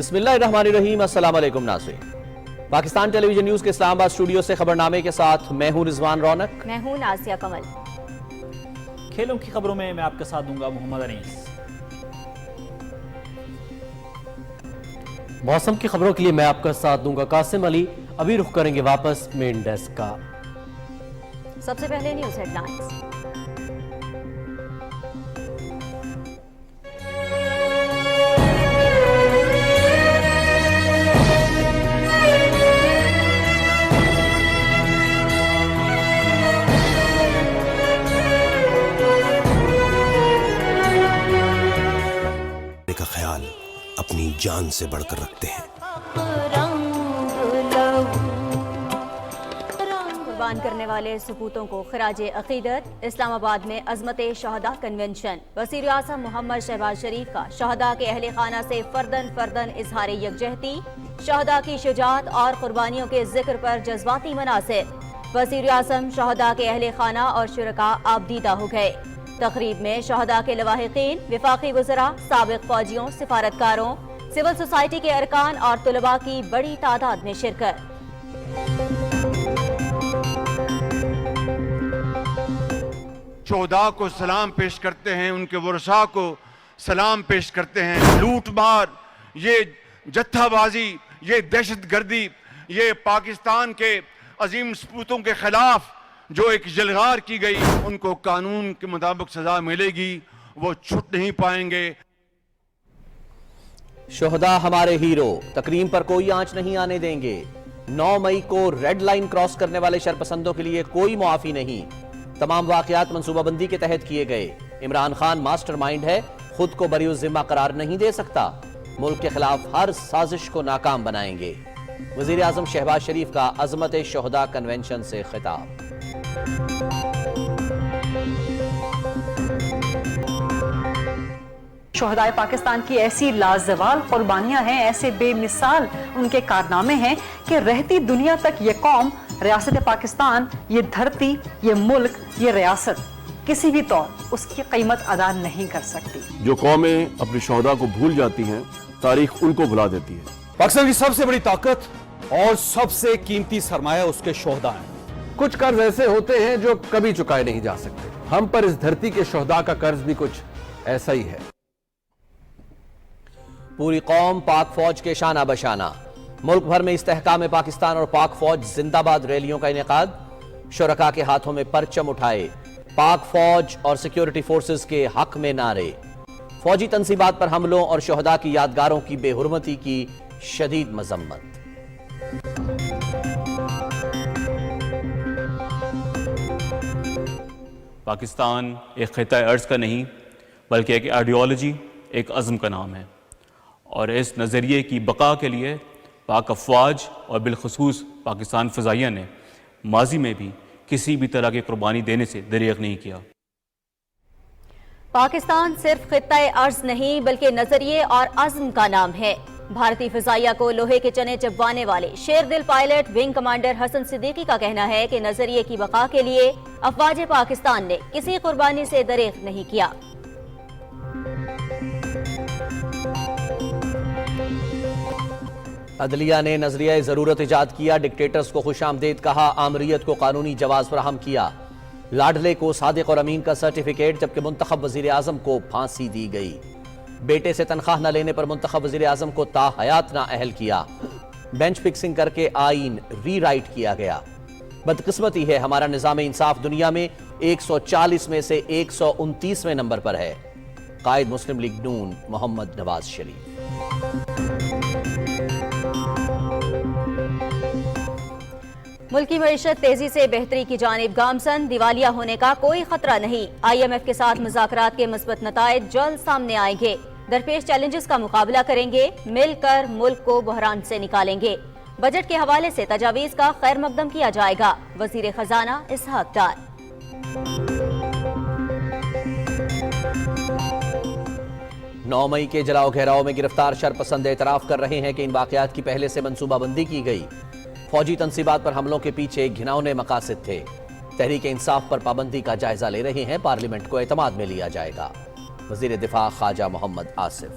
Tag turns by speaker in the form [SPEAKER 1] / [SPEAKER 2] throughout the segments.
[SPEAKER 1] बिस्मिल्लाहिर्रहमानिर्रहीम। अस्सलाम वालेकुम नाज़रीन, पाकिस्तान टेलीविजन न्यूज़ के इस्लामाबाद स्टूडियो से खबरनामे के साथ मैं हूं रिजवान रौनक।
[SPEAKER 2] मैं हूं नाज़िया कमल।
[SPEAKER 3] खेलों की खबरों में मैं आपका साथ दूंगा मोहम्मद अनीस।
[SPEAKER 4] मौसम की खबरों के लिए मैं आपका साथ दूंगा कासिम अली। अभी रुख करेंगे वापस मेन डेस्क का।
[SPEAKER 2] सबसे पहले न्यूज़ हेडलाइंस।
[SPEAKER 5] का ख्याल अपनी जान से बढ़कर रखते हैं।
[SPEAKER 2] कुर्बान करने वाले सपूतों को खराजे अकीदत। इस्लामाबाद में अज़मत शहदा कन्वेंशन। वज़ीर आज़म मोहम्मद शहबाज शरीफ का शहदा के अहले खाना से फर्दन इजहार यकजहती। शहदा की शुजाअत और कुर्बानियों के जिक्र पर जज्बाती मनासिर। वज़ीर आज़म शहदा के अहले खाना और शुरका आबदीदा हो गए। तकरीब में शहदा के लवाहिकीन, विफाकी वज़रा, साबिक फौजियों, सिफारतकारों, सिविल सोसाइटी के अरकान और तुलबा की बड़ी तादाद में शिरकत।
[SPEAKER 6] शोहदा को सलाम पेश करते हैं, उनके वरसा को सलाम पेश करते हैं। लूट मार, ये जत्थाबाजी, ये दहशत गर्दी, ये पाकिस्तान के अजीम सपूतों के खिलाफ जो एक जलगार की गई, उनको कानून के मुताबिक सजा मिलेगी, वो छूट नहीं पाएंगे।
[SPEAKER 1] शोहदा हमारे हीरो, तकरीम पर कोई आंच नहीं आने देंगे। 9 मई को रेड लाइन क्रॉस करने वाले शरपसंदों के लिए कोई मुआफी नहीं। तमाम वाकयात मंसूबाबंदी के तहत किए गए। इमरान खान मास्टरमाइंड है, खुद को बरी जिम्मा करार नहीं दे सकता। मुल्क के खिलाफ हर साजिश को नाकाम बनाएंगे। वजीर आजम शहबाज शरीफ का अजमत शोहदा कन्वेंशन से खिताब।
[SPEAKER 7] शोहदाए पाकिस्तान की ऐसी लाजवाल कुर्बानियां हैं, ऐसे बेमिसाल उनके कारनामे हैं कि रहती दुनिया तक ये कौम, रियासत पाकिस्तान, ये धरती, ये मुल्क, ये रियासत किसी भी तौर उसकी कीमत अदा नहीं कर सकती।
[SPEAKER 8] जो कौमें अपने शोहदा को भूल जाती हैं, तारीख उनको भुला देती है।
[SPEAKER 9] पाकिस्तान की सबसे बड़ी ताकत और सबसे कीमती सरमाया उसके शोहदा हैं।
[SPEAKER 4] कुछ कर्ज ऐसे होते हैं जो कभी चुकाए नहीं जा सकते। हम पर इस धरती के शोहदा का कर्ज भी कुछ ऐसा ही है।
[SPEAKER 1] पूरी कौम पाक फौज के शाना बशाना। मुल्क भर में इस्तेहकाम पाकिस्तान और पाक फौज जिंदाबाद रैलियों का इनेकाद। शुरका के हाथों में परचम उठाए। पाक फौज और सिक्योरिटी फोर्सेस के हक में नारे। फौजी तंसीबात पर हमलों और शोहदा की यादगारों की बेहुरमती की शदीद मजम्मत।
[SPEAKER 10] पाकिस्तान एक खिता अर्ज़ का नहीं बल्कि एक आइडियोलॉजी, एक अज़्म का नाम है, और इस नज़रिए की बका के लिए पाक अफ़वाज और बिलखसूस पाकिस्तान फ़ज़ाइया ने माजी में भी किसी भी तरह की कुर्बानी देने से दरिग नहीं किया।
[SPEAKER 2] पाकिस्तान सिर्फ खित्ता अर्ज़ नहीं बल्कि नजरिए और अज़्म का नाम है। भारतीय फ़िज़ाइया को लोहे के चने चबवाने वाले शेर दिल pilot wing commander Hasan Siddiqui का कहना है कि नजरिए की बका के लिए अफ़वाज पाकिस्तान ने किसी कुर्बानी से दरेग नहीं किया।
[SPEAKER 1] अदलिया ने नजरिया ज़रूरत इजाद किया। डिक्टेटर्स को खुशामदीद कहा। आमरीत को कानूनी जवाज़ फराहम किया। लाडले को सादिक और अमीन का सर्टिफिकेट, जबकि मुंतखब वज़ीर आज़म को फांसी दी गई। बेटे से तनख्वाह न लेने पर मुंतखब वज़ीर आज़म को ताहयात ना अहल किया। बेंच फिक्सिंग करके आइन रीराइट किया गया। बदकिस्मती है, हमारा निज़ाम इंसाफ दुनिया में 140 में से 129वें नंबर पर है। कायद मुस्लिम लीग नून मोहम्मद नवाज शरीफ।
[SPEAKER 2] मुल्क की मईशत तेजी से बेहतरी की जानिब गामजन। दिवालिया होने का कोई खतरा नहीं। IMF के साथ मुज़ाकरात के मुस्बत नताइज जल्द सामने आएंगे। दरपेश चैलेंजेस का मुकाबला करेंगे, मिलकर मुल्क को बहरान से निकालेंगे। बजट के हवाले से तजावीज़ का खैर मकदम किया जाएगा। वज़ीर खजाना इसहाक डार।
[SPEAKER 1] 9 मई के जलाओ घेराव में गिरफ्तार शरपसंद एतराफ़ कर रहे हैं कि इन वाक़यात की पहले से मंसूबाबंदी की गई। फौजी तंसीबात पर हमलों के पीछे घिनौने मकासद थे। तहरीक इंसाफ पर पाबंदी का जायजा ले रहे हैं। पार्लियामेंट को एतमाद में लिया जाएगा। वज़ीर दिफा ख्वाजा मोहम्मद आसिफ।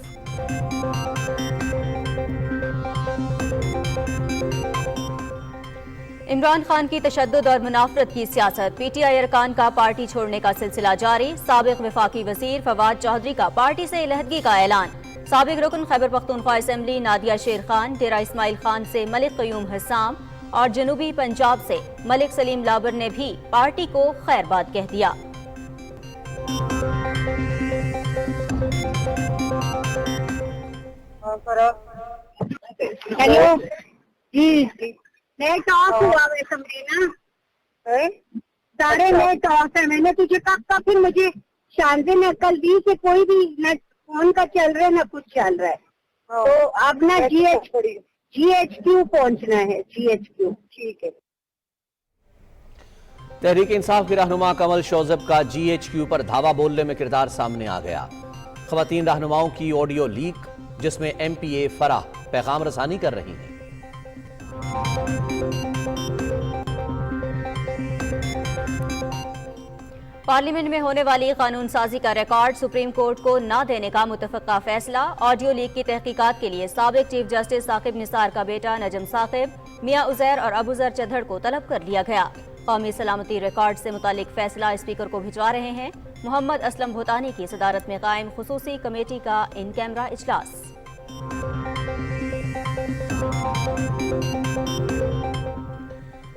[SPEAKER 2] عمران خان کی تشدد اور منافرت کی سیاست، پی ٹی آئی ارکان کا پارٹی چھوڑنے کا سلسلہ جاری، سابق وفاقی وزیر فواد چودھری کا پارٹی سے علیحدگی کا اعلان، سابق رکن خیبر پختونخوا اسمبلی نادیہ شیر خان ڈیرہ اسماعیل خان سے ملک قیوم حسام اور جنوبی پنجاب سے ملک سلیم لابر نے بھی پارٹی کو خیر باد کہہ دیا۔
[SPEAKER 11] ہیلو جی نئے ٹاس ہوا اسمبلی نا سارے نئے ٹاس ہے، میں نے تجھے کہا پھر مجھے شاندے نے کل دی سے کوئی بھی نہ فون کا چل رہا ہے نہ کچھ چل رہا ہے، تو اب نا جی ایچ کیو پہنچنا ہے، جی ایچ کیو ٹھیک ہے۔
[SPEAKER 1] تحریک انصاف کے رہنما کمل شوذب کا جی ایچ کیو پر دھاوا بولنے میں کردار سامنے آ گیا۔ خواتین رہنماؤں کی آڈیو لیک جس میں ایم پی اے فرح پیغام رسانی کر رہی ہیں۔
[SPEAKER 2] پارلیمنٹ میں ہونے والی قانون سازی کا ریکارڈ سپریم کورٹ کو نہ دینے کا متفقہ فیصلہ، آڈیو لیک کی تحقیقات کے لیے سابق چیف جسٹس ثاقب نثار کا بیٹا نجم ثاقب، میاں عزیر اور ابو ذر چدھڑ کو طلب کر لیا گیا۔ قومی سلامتی ریکارڈ سے متعلق فیصلہ اسپیکر کو بھجوا رہے ہیں۔ محمد اسلم بھوتانی کی صدارت میں قائم خصوصی کمیٹی کا ان کیمرہ اجلاس۔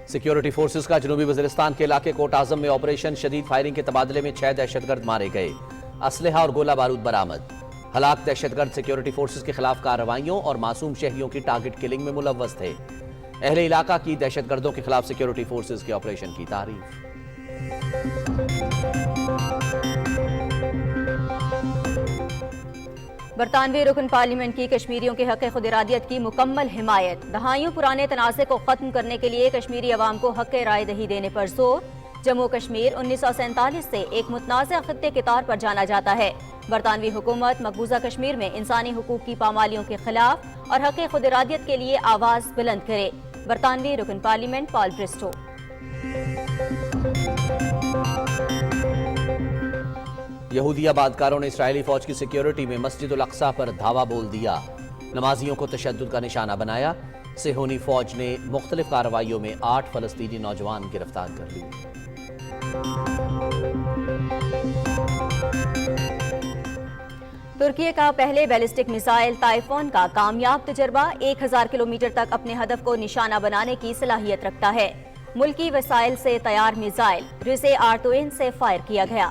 [SPEAKER 1] سیکیورٹی فورسز کا جنوبی وزیرستان کے علاقے کوٹ اعظم میں آپریشن شدید فائرنگ کے تبادلے میں 6 دہشت گرد مارے گئے، اسلحہ اور گولہ بارود برآمد۔ ہلاک دہشت گرد سیکیورٹی فورسز کے خلاف کارروائیوں اور معصوم شہریوں کی ٹارگٹ کلنگ میں ملوث تھے۔ اہل علاقہ کی دہشت گردوں کے خلاف سیکیورٹی فورسز کے آپریشن کی تعریف۔
[SPEAKER 2] برطانوی رکن پارلیمنٹ کی کشمیریوں کے حق خود ارادیت کی مکمل حمایت، دہائیوں پرانے تنازع کو ختم کرنے کے لیے کشمیری عوام کو حق رائے دہی دینے پر زور۔ جموں کشمیر 1947 سے ایک متنازع خطے کے طور پر جانا جاتا ہے۔ برطانوی حکومت مقبوضہ کشمیر میں انسانی حقوق کی پامالیوں کے خلاف اور حق خود ارادیت کے لیے آواز بلند کرے۔ برطانوی رکن پارلیمنٹ پال برسٹو۔
[SPEAKER 1] یہودی آبادکاروں نے اسرائیلی فوج کی سیکیورٹی میں مسجد الاقصی پر دھاوا بول دیا، نمازیوں کو تشدد کا نشانہ بنایا۔ صہیونی فوج نے مختلف کارروائیوں میں 8 فلسطینی نوجوان گرفتار کر لیے۔
[SPEAKER 2] ترکی کا پہلے بیلسٹک میزائل تائفون کا کامیاب تجربہ 1000 کلومیٹر تک اپنے ہدف کو نشانہ بنانے کی صلاحیت رکھتا ہے۔ ملکی وسائل سے تیار میزائل رزے آرتوین سے فائر کیا گیا۔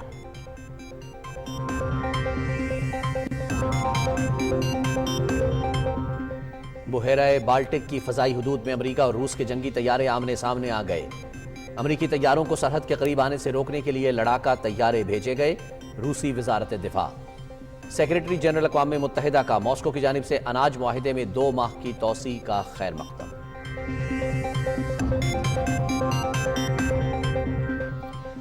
[SPEAKER 1] بحیرہ بالٹک کی فضائی حدود میں امریکہ اور روس کے جنگی طیارے آمنے سامنے آ گئے۔ امریکی طیاروں کو سرحد کے قریب آنے سے روکنے کے لیے لڑاکا طیارے بھیجے گئے۔ روسی وزارت دفاع۔ سیکریٹری جنرل اقوام متحدہ کا ماسکو کی جانب سے اناج معاہدے میں 2 ماہ کی توسیع کا خیر مقدم۔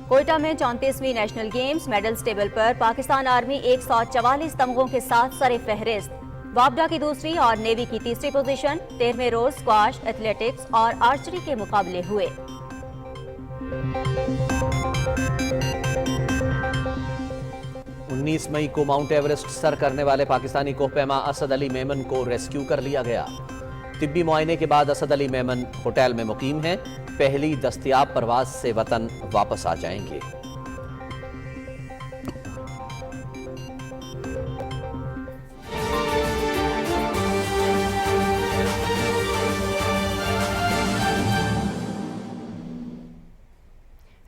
[SPEAKER 2] کوئٹہ میں 34ویں نیشنل گیمز میڈلز ٹیبل پر پاکستان آرمی 144 تمغوں کے ساتھ سر فہرست، وابڈا کی دوسری اور نیوی کی تیسری پوزیشن۔ 13ویں روز اسکواش، ایتھلیٹکس اور آرچری کے مقابلے ہوئے۔
[SPEAKER 1] 19 مئی کو ماؤنٹ ایورسٹ سر کرنے والے پاکستانی کوہ پیما اسد علی میمن کو ریسکیو کر لیا گیا۔ طبی معائنے کے بعد اسد علی میمن ہوٹل میں مقیم ہیں، پہلی دستیاب پرواز سے وطن واپس آ جائیں گے۔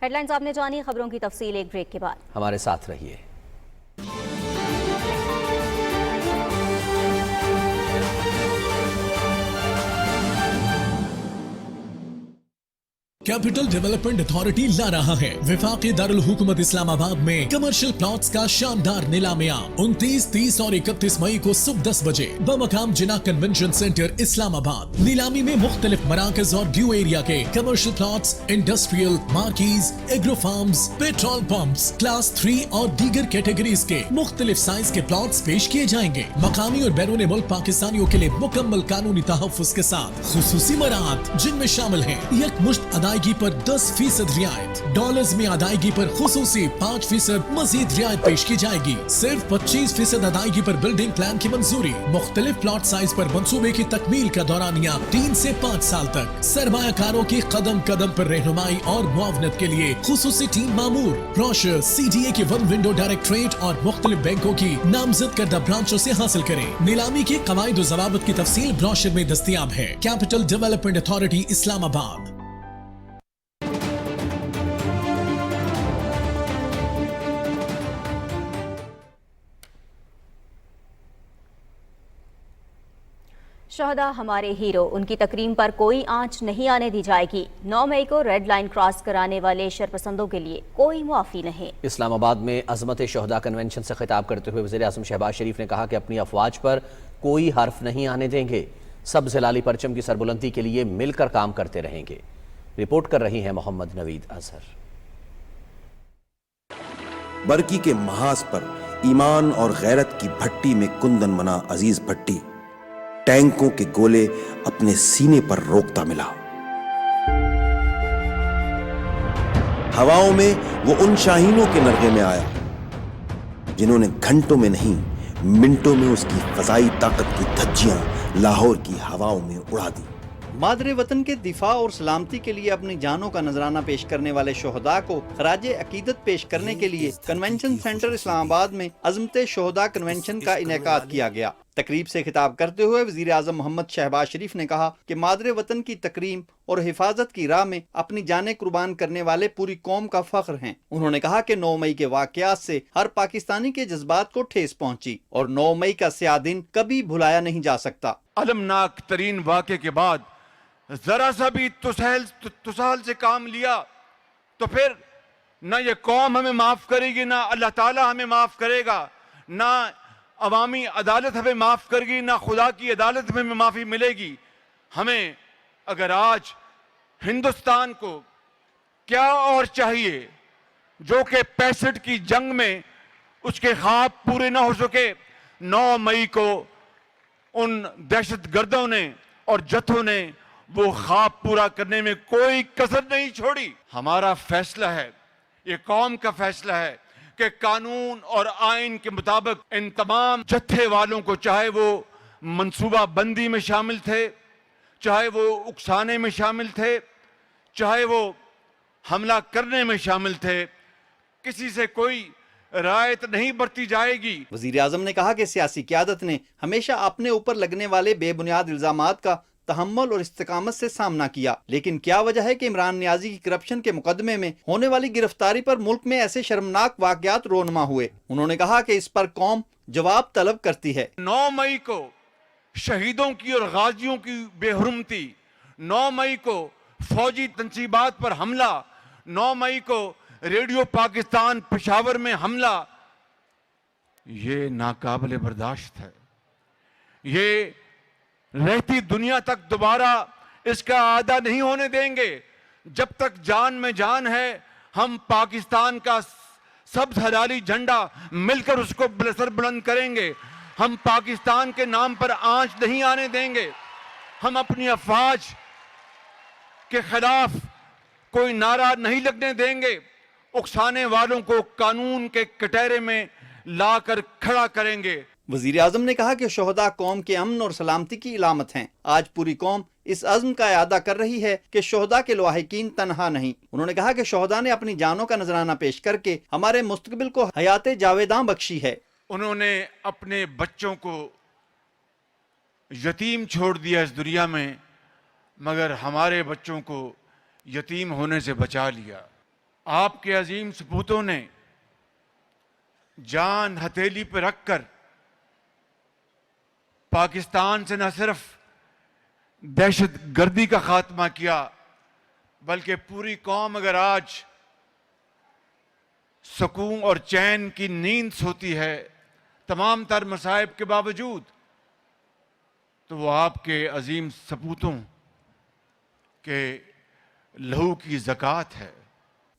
[SPEAKER 2] ہیڈ لائنز آپ نے جانی، خبروں کی تفصیل ایک بریک کے بعد۔
[SPEAKER 1] ہمارے ساتھ رہیے۔
[SPEAKER 12] کیپٹل ڈیولپمنٹ اتھارٹی لا رہا ہے وفاقی دارالحکومت اسلام آباد میں کمرشل پلاٹس کا شاندار نیلامیہ 29، 30 اور 31 مئی کو صبح 10 بجے بمقام جناح کنونشن سینٹر اسلام آباد۔ نیلامی میں مختلف مراکز اور ڈیو ایریا کے commercial plots, industrial, marquees, agro farms, petrol pumps, class 3 اور دیگر کیٹیگریز کے مختلف سائز کے پلاٹس پیش کیے جائیں گے۔ مقامی اور بیرون ملک پاکستانیوں کے لیے مکمل قانونی تحفظ کے ساتھ خصوصی مراعات، جن میں شامل ہیں یک مشت ادائیگی ادائیگی پر 10% رعایت، ڈالرز میں ادائیگی پر خصوصی 5% مزید رعایت پیش کی جائے گی۔ صرف 25% ادائیگی پر بلڈنگ پلان کی منظوری۔ مختلف پلاٹ سائز پر منصوبے کی تکمیل کا دورانیہ 3 سے 5 سال تک۔ سرمایہ کاروں کی قدم قدم پر رہنمائی اور معاونت کے لیے خصوصی ٹیم مامور۔ بروشر CDA کی 1 ونڈو ڈائریکٹریٹ اور مختلف بینکوں کی نامزد کردہ برانچوں سے حاصل کریں۔ نیلامی کے قواعد و ضوابط کی تفصیل بروشر میں دستیاب ہے۔ کیپٹل ڈیولپمنٹ اتھارٹی، اسلام آباد۔
[SPEAKER 2] شہداء ہمارے ہیرو، ان کی تکریم پر کوئی آنچ نہیں آنے دی جائے گی۔ 9 مئی کو ریڈ لائن کراس کرانے والے شرپسندوں کے لیے کوئی معافی نہیں۔
[SPEAKER 1] اسلام آباد میں عظمت شہداء کنونشن سے خطاب کرتے ہوئے وزیر اعظم شہباز شریف نے کہا کہ اپنی افواج پر کوئی حرف نہیں آنے دیں گے، سبز ہلالی پرچم کی سربلندی کے لیے مل کر کام کرتے رہیں گے۔ رپورٹ کر رہی ہیں محمد نوید اظہر۔
[SPEAKER 5] برکی کے محاذ پر ایمان اور غیرت کی بھٹی میں کندن منا عزیز بھٹی ٹینکوں کے گولے اپنے سینے پر روکتا ملا۔ ہواؤں میں وہ ان شاہینوں کے نرغے میں آیا جنہوں نے گھنٹوں میں نہیں منٹوں میں اس کی فضائی طاقت کی دھجیاں لاہور کی ہواؤں میں اڑا دی۔
[SPEAKER 13] مادر وطن کے دفاع اور سلامتی کے لیے اپنی جانوں کا نذرانہ پیش کرنے والے شہداء کو خراج عقیدت پیش کرنے کے لیے کنونشن سینٹر اسلام آباد میں عظمت شہداء کنونشن کا انعقاد کیا گیا۔ تقریب سے خطاب کرتے ہوئے وزیر اعظم محمد شہباز شریف نے کہا کہ مادر وطن کی تکریم اور حفاظت کی راہ میں اپنی جانیں قربان کرنے والے پوری قوم کا فخر ہیں۔ انہوں نے کہا کہ 9 مئی کے واقعات سے ہر پاکستانی کے جذبات کو ٹھیس پہنچی اور 9 مئی کا سیاہ دن کبھی بھلایا نہیں جا سکتا۔
[SPEAKER 6] المناک ترین واقعے کے بعد ذرا سا بھی تساہل سے کام لیا تو پھر نہ یہ قوم ہمیں معاف کرے گی، نہ اللہ تعالیٰ ہمیں معاف کرے گا، نہ عوامی عدالت ہمیں معاف کرے گی، نہ خدا کی عدالت میں معافی ملے گی۔ ہمیں اگر آج ہندوستان کو کیا اور چاہیے جو کہ 65 کی جنگ میں اس کے خواب پورے نہ ہو سکے، 9 مئی کو ان دہشت گردوں نے اور جتھوں نے وہ خواب پورا کرنے میں کوئی کسر نہیں چھوڑی۔ ہمارا فیصلہ ہے، یہ قوم کا فیصلہ ہے کہ قانون اور آئین کے مطابق ان تمام جتھے والوں کو، چاہے وہ منصوبہ بندی میں شامل تھے، چاہے وہ اکسانے میں شامل تھے، چاہے وہ حملہ کرنے میں شامل تھے، کسی سے کوئی رعایت نہیں برتی جائے گی۔
[SPEAKER 13] وزیر اعظم نے کہا کہ سیاسی قیادت نے ہمیشہ اپنے اوپر لگنے والے بے بنیاد الزامات کا تحمل اور استقامت سے سامنا کیا، لیکن کیا وجہ ہے کہ عمران نیازی کی کرپشن کے مقدمے میں ہونے والی گرفتاری پر ملک میں ایسے شرمناک واقعات رونما ہوئے؟ انہوں نے کہا کہ اس پر قوم جواب طلب کرتی ہے۔
[SPEAKER 6] 9 مئی کو شہیدوں کی اور غازیوں کی بے حرمتی، 9 مئی کو فوجی تنصیبات پر حملہ، 9 مئی کو ریڈیو پاکستان پشاور میں حملہ، یہ ناقابل برداشت ہے۔ یہ رہتی دنیا تک دوبارہ اس کا عادہ نہیں ہونے دیں گے۔ جب تک جان میں جان ہے ہم پاکستان کا سبز ہلالی جھنڈا مل کر اس کو سر بلند کریں گے۔ ہم پاکستان کے نام پر آنچ نہیں آنے دیں گے۔ ہم اپنی افواج کے خلاف کوئی نعرہ نہیں لگنے دیں گے۔ اکسانے والوں کو قانون کے کٹہرے میں لا کر کھڑا کریں گے۔
[SPEAKER 13] وزیر اعظم نے کہا کہ شہداء قوم کے امن اور سلامتی کی علامت ہیں۔ آج پوری قوم اس عزم کا اعادہ کر رہی ہے کہ شہداء کے لواحقین تنہا نہیں۔ انہوں نے کہا کہ شہداء نے اپنی جانوں کا نذرانہ پیش کر کے ہمارے مستقبل کو حیات جاویداں بخشی ہے۔
[SPEAKER 6] انہوں نے اپنے بچوں کو یتیم چھوڑ دیا اس دنیا میں، مگر ہمارے بچوں کو یتیم ہونے سے بچا لیا۔ آپ کے عظیم سپوتوں نے جان ہتھیلی پہ رکھ کر پاکستان سے نہ صرف دہشت گردی کا خاتمہ کیا، بلکہ پوری قوم اگر آج سکون اور چین کی نیند سوتی ہے تمام تر مصائب کے باوجود، تو وہ آپ کے عظیم سپوتوں کے لہو کی زکوٰۃ ہے۔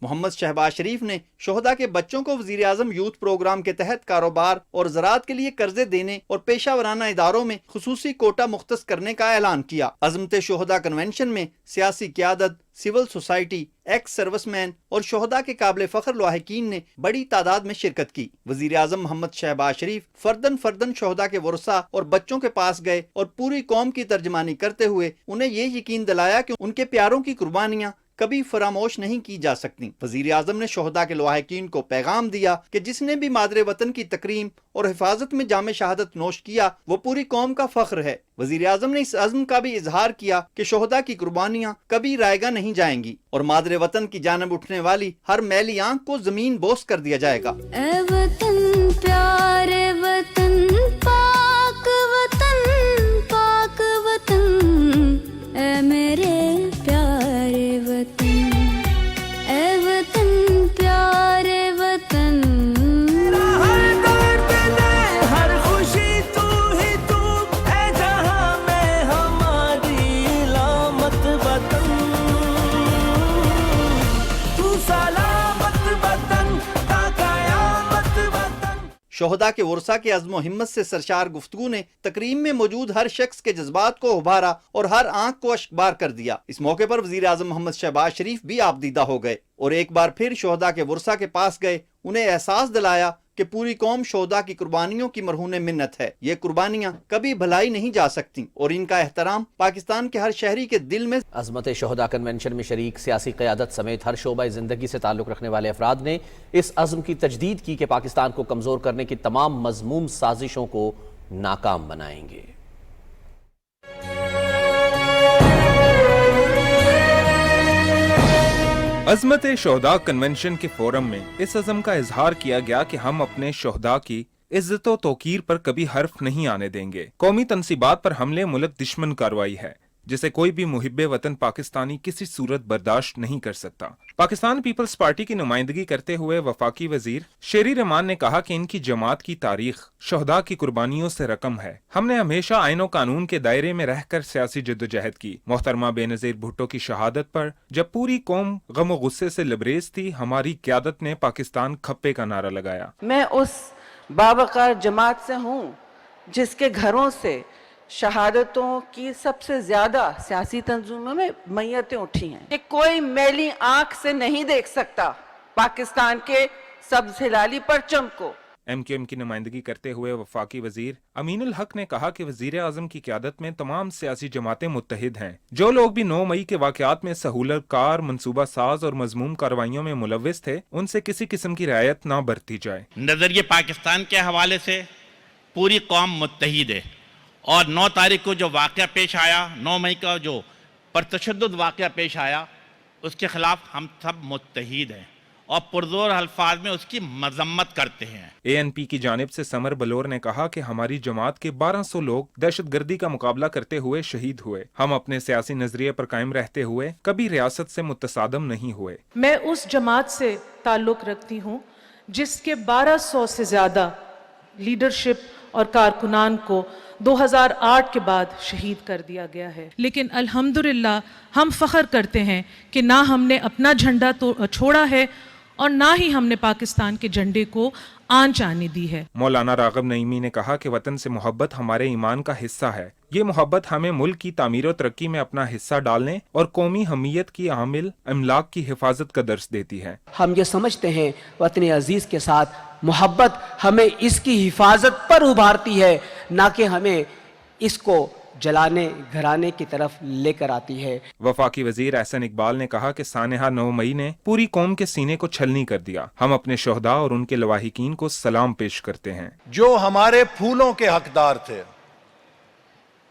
[SPEAKER 13] मोहम्मद शहबाज शरीफ ने शोहदा के बच्चों को वजीर आजम यूथ प्रोग्राम के तहत कारोबार और ज़राअत के लिए कर्जे देने और पेशा वराना इदारों में खुसूसी कोटा मुख्तस करने का ऐलान किया। अज़मत शोहदा कन्वेंशन में सियासी क़यादत, सिविल सोसाइटी, एक्स सर्विसमैन और शोहदा के काबिल फ़ख्र लवाहिकीन ने बड़ी तादाद में शिरकत की। वज़ीर आज़म मोहम्मद शहबाज शरीफ फर्दन शोहदा के वरसा और बच्चों के पास गए और पूरी कौम की तर्जमानी करते हुए उन्हें ये यकीन दिलाया कि उनके प्यारों की कुर्बानियाँ कभी फरामोश नहीं की जा सकती। वज़ीर आज़म ने शोहदा के लवाहिकीन को पैगाम दिया कि जिसने भी मादरे वतन की तकरीम और हिफाजत में जामे शहादत नोश किया वो पूरी कौम का फख्र है। वज़ीर आज़म ने इस अज़्म का भी इजहार किया कि शोहदा की कुर्बानियाँ कभी रायगा नहीं जाएंगी और मादरे वतन की जानब उठने वाली हर मैली आंख को जमीन बोस कर दिया जाएगा।
[SPEAKER 14] ए वतन प्यारे वतन, पाक वतन, ए मेरे प्यारे वतन, ए वतन प्यारे वतन। हर दर्द दे हर खुशी तू ही तू, है जहां में हमारी लामत वतन, तू सलामत वतन ता कयामत वतन।
[SPEAKER 13] शोहदा के वरसा के अज़्म व हिम्मत से सरशार गुफ्तगू ने तकरीम में मौजूद हर शख्स के जज्बात को उभारा और हर आंख को अश्कबार कर दिया। इस मौके पर वज़ीर आज़म मोहम्मद शहबाज शरीफ भी आपदीदा हो गए और एक बार फिर शोहदा के वरसा के पास गए, उन्हें एहसास दिलाया कि पूरी कौम शोहदा की कुर्बानियों की मरहून मिन्नत है। ये कुर्बानियाँ कभी भलाई नहीं जा सकती और इनका एहतराम पाकिस्तान के हर शहरी के दिल में।
[SPEAKER 1] अज़मत शोहदा कन्वेंशन में शरीक सियासी क़यादत समेत हर शोबा ज़िंदगी से ताल्लुक़ रखने वाले अफराद ने इस अज़्म की तजदीद की कि पाकिस्तान को कमज़ोर करने की तमाम मज़मूम साजिशों को नाकाम बनाएंगे।
[SPEAKER 15] अज़मत शोहदा कन्वेंशन के फोरम में इस अज़म का इजहार किया गया कि हम अपने शोहदा की इज्जत व तौकीर पर कभी हर्फ नहीं आने देंगे। कौमी तनसीबात पर हमले मुल्क दुश्मन कार्रवाई है जिसे कोई भी मुहिब्बे वतन पाकिस्तानी किसी सूरत बर्दाश्त नहीं कर सकता। पाकिस्तान पीपल्स पार्टी की नुमाइंदगी करते हुए वफाकी वजीर शेरी रहमान ने कहा कि इनकी जमात की तारीख शोहदा की कुर्बानियों से रकम है। हमने हमेशा आईन व कानून के दायरे में रहकर सियासी जद्दोजहद की। मोहतरमा बेनज़ीर भुट्टो की शहादत पर जब पूरी कौम गम व गुस्से से लबरेज थी, हमारी क़यादत ने पाकिस्तान खप्पे का नारा लगाया।
[SPEAKER 16] मैं उस बावकार जमात से हूँ जिसके घरों से शहादतों की सबसे ज्यादा सियासी तंजीमों में मैयतें उठी हैं कि कोई मैली आंख से नहीं देख सकता पाकिस्तान के सब्ज़ हिलाली परचम को।
[SPEAKER 15] MQM की नुमाइंदगी करते हुए वफाकी वजीर अमीनुल हक ने कहा कि वजीर आजम की क़यादत में तमाम सियासी जमातें मुत्तहिद हैं। जो लोग भी 9 मई के वाक़यात में सहूलत कार, मनसूबा साज और मजमूम कार्रवाइयों में मुलव्विस थे, उनसे किसी किस्म की रियायत ना बरती जाए।
[SPEAKER 17] नजरिए पाकिस्तान के हवाले से पूरी कौम मुत्तहिद है और 9 तारीख को जो वाक़या पेश आया, 9 मई का जो परतशद्दुद वाक़या पेश आया, उसके ख़िलाफ़ हम सब मुत्तहिद हैं और पुरज़ोर अल्फाज में उसकी मजम्मत करते हैं।
[SPEAKER 15] ANP की जानिब से समर बलोर ने कहा कि हमारी जमात के 1200 लोग दहशतगर्दी का मुकाबला करते हुए शहीद हुए। हम अपने सियासी नजरिए पर कायम रहते हुए कभी रियासत से मुतसादम नहीं हुए।
[SPEAKER 18] मैं उस जमात से ताल्लुक़ रखती हूँ जिसके 1200 से ज़्यादा लीडरशिप और कारकुनान को 2008 के बाद शहीद कर दिया गया है। लेकिन अल्हम्दुलिल्लाह हम फ़ख्र करते हैं कि ना हमने अपना झंडा तो छोड़ा है और ना ही हमने पाकिस्तान के झंडे को आंच आने दी है।
[SPEAKER 15] मौलाना राग़िब नईमी ने कहा कि वतन से मोहब्बत हमारे ईमान का हिस्सा है। ये मोहब्बत हमें मुल्क की तामीर और तरक्की में अपना हिस्सा डालने और कौमी हमीयत की आमिल अमलाक की हिफाजत का दर्स देती है।
[SPEAKER 19] हम ये समझते हैं वतन अजीज के साथ मोहब्बत हमें इसकी हिफाजत पर उभारती है, ना कि हमें इसको जलाने घराने की तरफ लेकर आती है।
[SPEAKER 15] वफाकी वजीर एहसन इकबाल ने कहा कि सानेहा 9 मई ने पूरी कौम के सीने को छलनी कर दिया। हम अपने शोहदा और उनके लवाहिकीन को सलाम पेश करते हैं।
[SPEAKER 20] जो हमारे फूलों के हकदार थे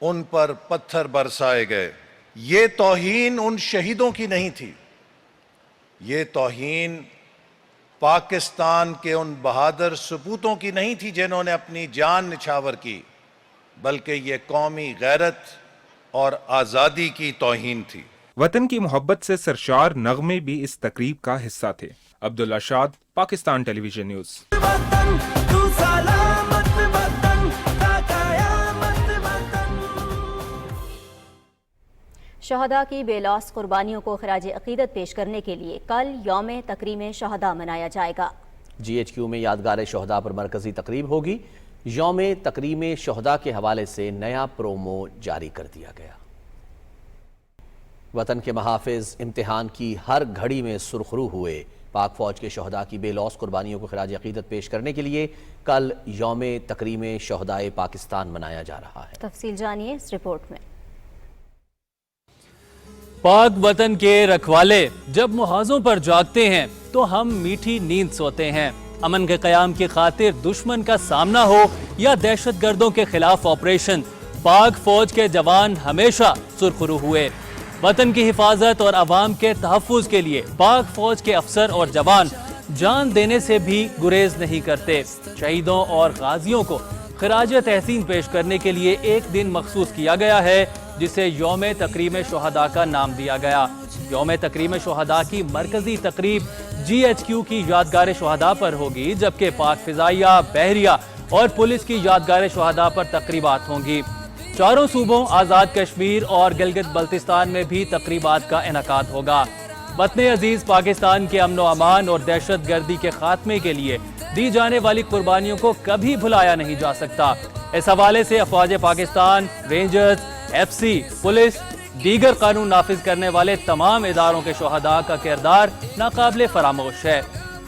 [SPEAKER 20] उन पर पत्थर बरसाए गए। ये तौहीन उन शहीदों की नहीं थी, ये तौहीन पाकिस्तान के उन बहादुर सपूतों की नहीं थी जिन्होंने अपनी जान निछावर की, बल्कि ये कौमी गैरत और आज़ादी की तौहीन थी।
[SPEAKER 15] वतन की मोहब्बत से सरशार नगमे भी इस तकरीब का हिस्सा थे। अब्दुल्ला शाद, पाकिस्तान टेलीविजन न्यूज़।
[SPEAKER 2] शहदा की बेलौस कुर्बानियों को खराज अकीदत पेश करने के लिए कल यौम तकरीम शहदा मनाया जाएगा।
[SPEAKER 1] GHQ में यादगार शहदा पर मरकजी तकरीब होगी। यौम तकरीम शहदा के हवाले से नया प्रोमो जारी कर दिया गया। वतन के महाफिज इम्तिहान की हर घड़ी में सुरखरू हुए। पाक फौज के शहदा की बेलौस कुर्बानियों को खराज अकीदत पेश करने के लिए कल यौम तकरीम शहदाए पाकिस्तान मनाया जा रहा है।
[SPEAKER 2] तफसील जानिए इस रिपोर्ट में।
[SPEAKER 21] पाक वतन के रखवाले जब मुहाजों पर जागते हैं तो हम मीठी नींद सोते हैं। अमन के क़याम की खातिर दुश्मन का सामना हो या दहशत गर्दों के खिलाफ ऑपरेशन, पाक फौज के जवान हमेशा सुरखरू हुए। वतन की हिफाजत और अवाम के तहफ़्फ़ुज़ के लिए पाक फौज के अफसर और जवान जान देने से भी गुरेज नहीं करते। शहीदों और गाजियों को खराज तहसीन पेश करने के लिए एक दिन मखसूस किया गया है, जिसे यौम तकरीम शहदा का नाम दिया गया। यौम तकरीम शहदा की मरकजी तकरीब GHQ की यादगार शहदा पर होगी, जबकि पाक फिजाइया, बहरिया और पुलिस की यादगार शहदा पर तकरीबात होंगी। चारों सूबों आज़ाद कश्मीर और गिलगित बल्तिस्तान में भी तकरीबात का इनेकाद होगा। वतन अजीज पाकिस्तान के अमन व अमान और दहशत गर्दी के खात्मे के लिए दी जाने वाली कुर्बानियों को कभी भुलाया नहीं जा सकता। इस हवाले से अफवाज पाकिस्तान, रेंजर्स, FC, पुलिस, दीगर कानून नाफिज करने वाले तमाम इदारों के शहदा का किरदार नाकाबिले फरामोश है।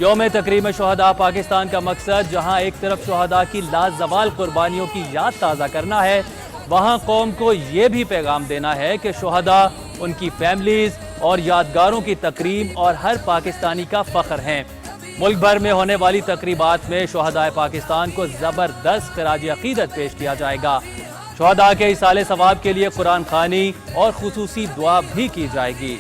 [SPEAKER 21] यौम तकरीम शहदा पाकिस्तान का मकसद जहाँ एक तरफ शहदा की लाजवाल कुर्बानियों की याद ताज़ा करना है, वहाँ कौम को ये भी पैगाम देना है कि शहदा उनकी फैमिलीज और यादगारों की तकरीम और हर पाकिस्तानी का फख्र हैं। मुल्क भर में होने वाली तकरीबात में शहदाए पाकिस्तान को ज़बरदस्त खराज अकीदत पेश किया जाएगा। शहदा के इसाले सवाब के लिए कुरान खानी और खुसूसी दुआ भी की जाएगी।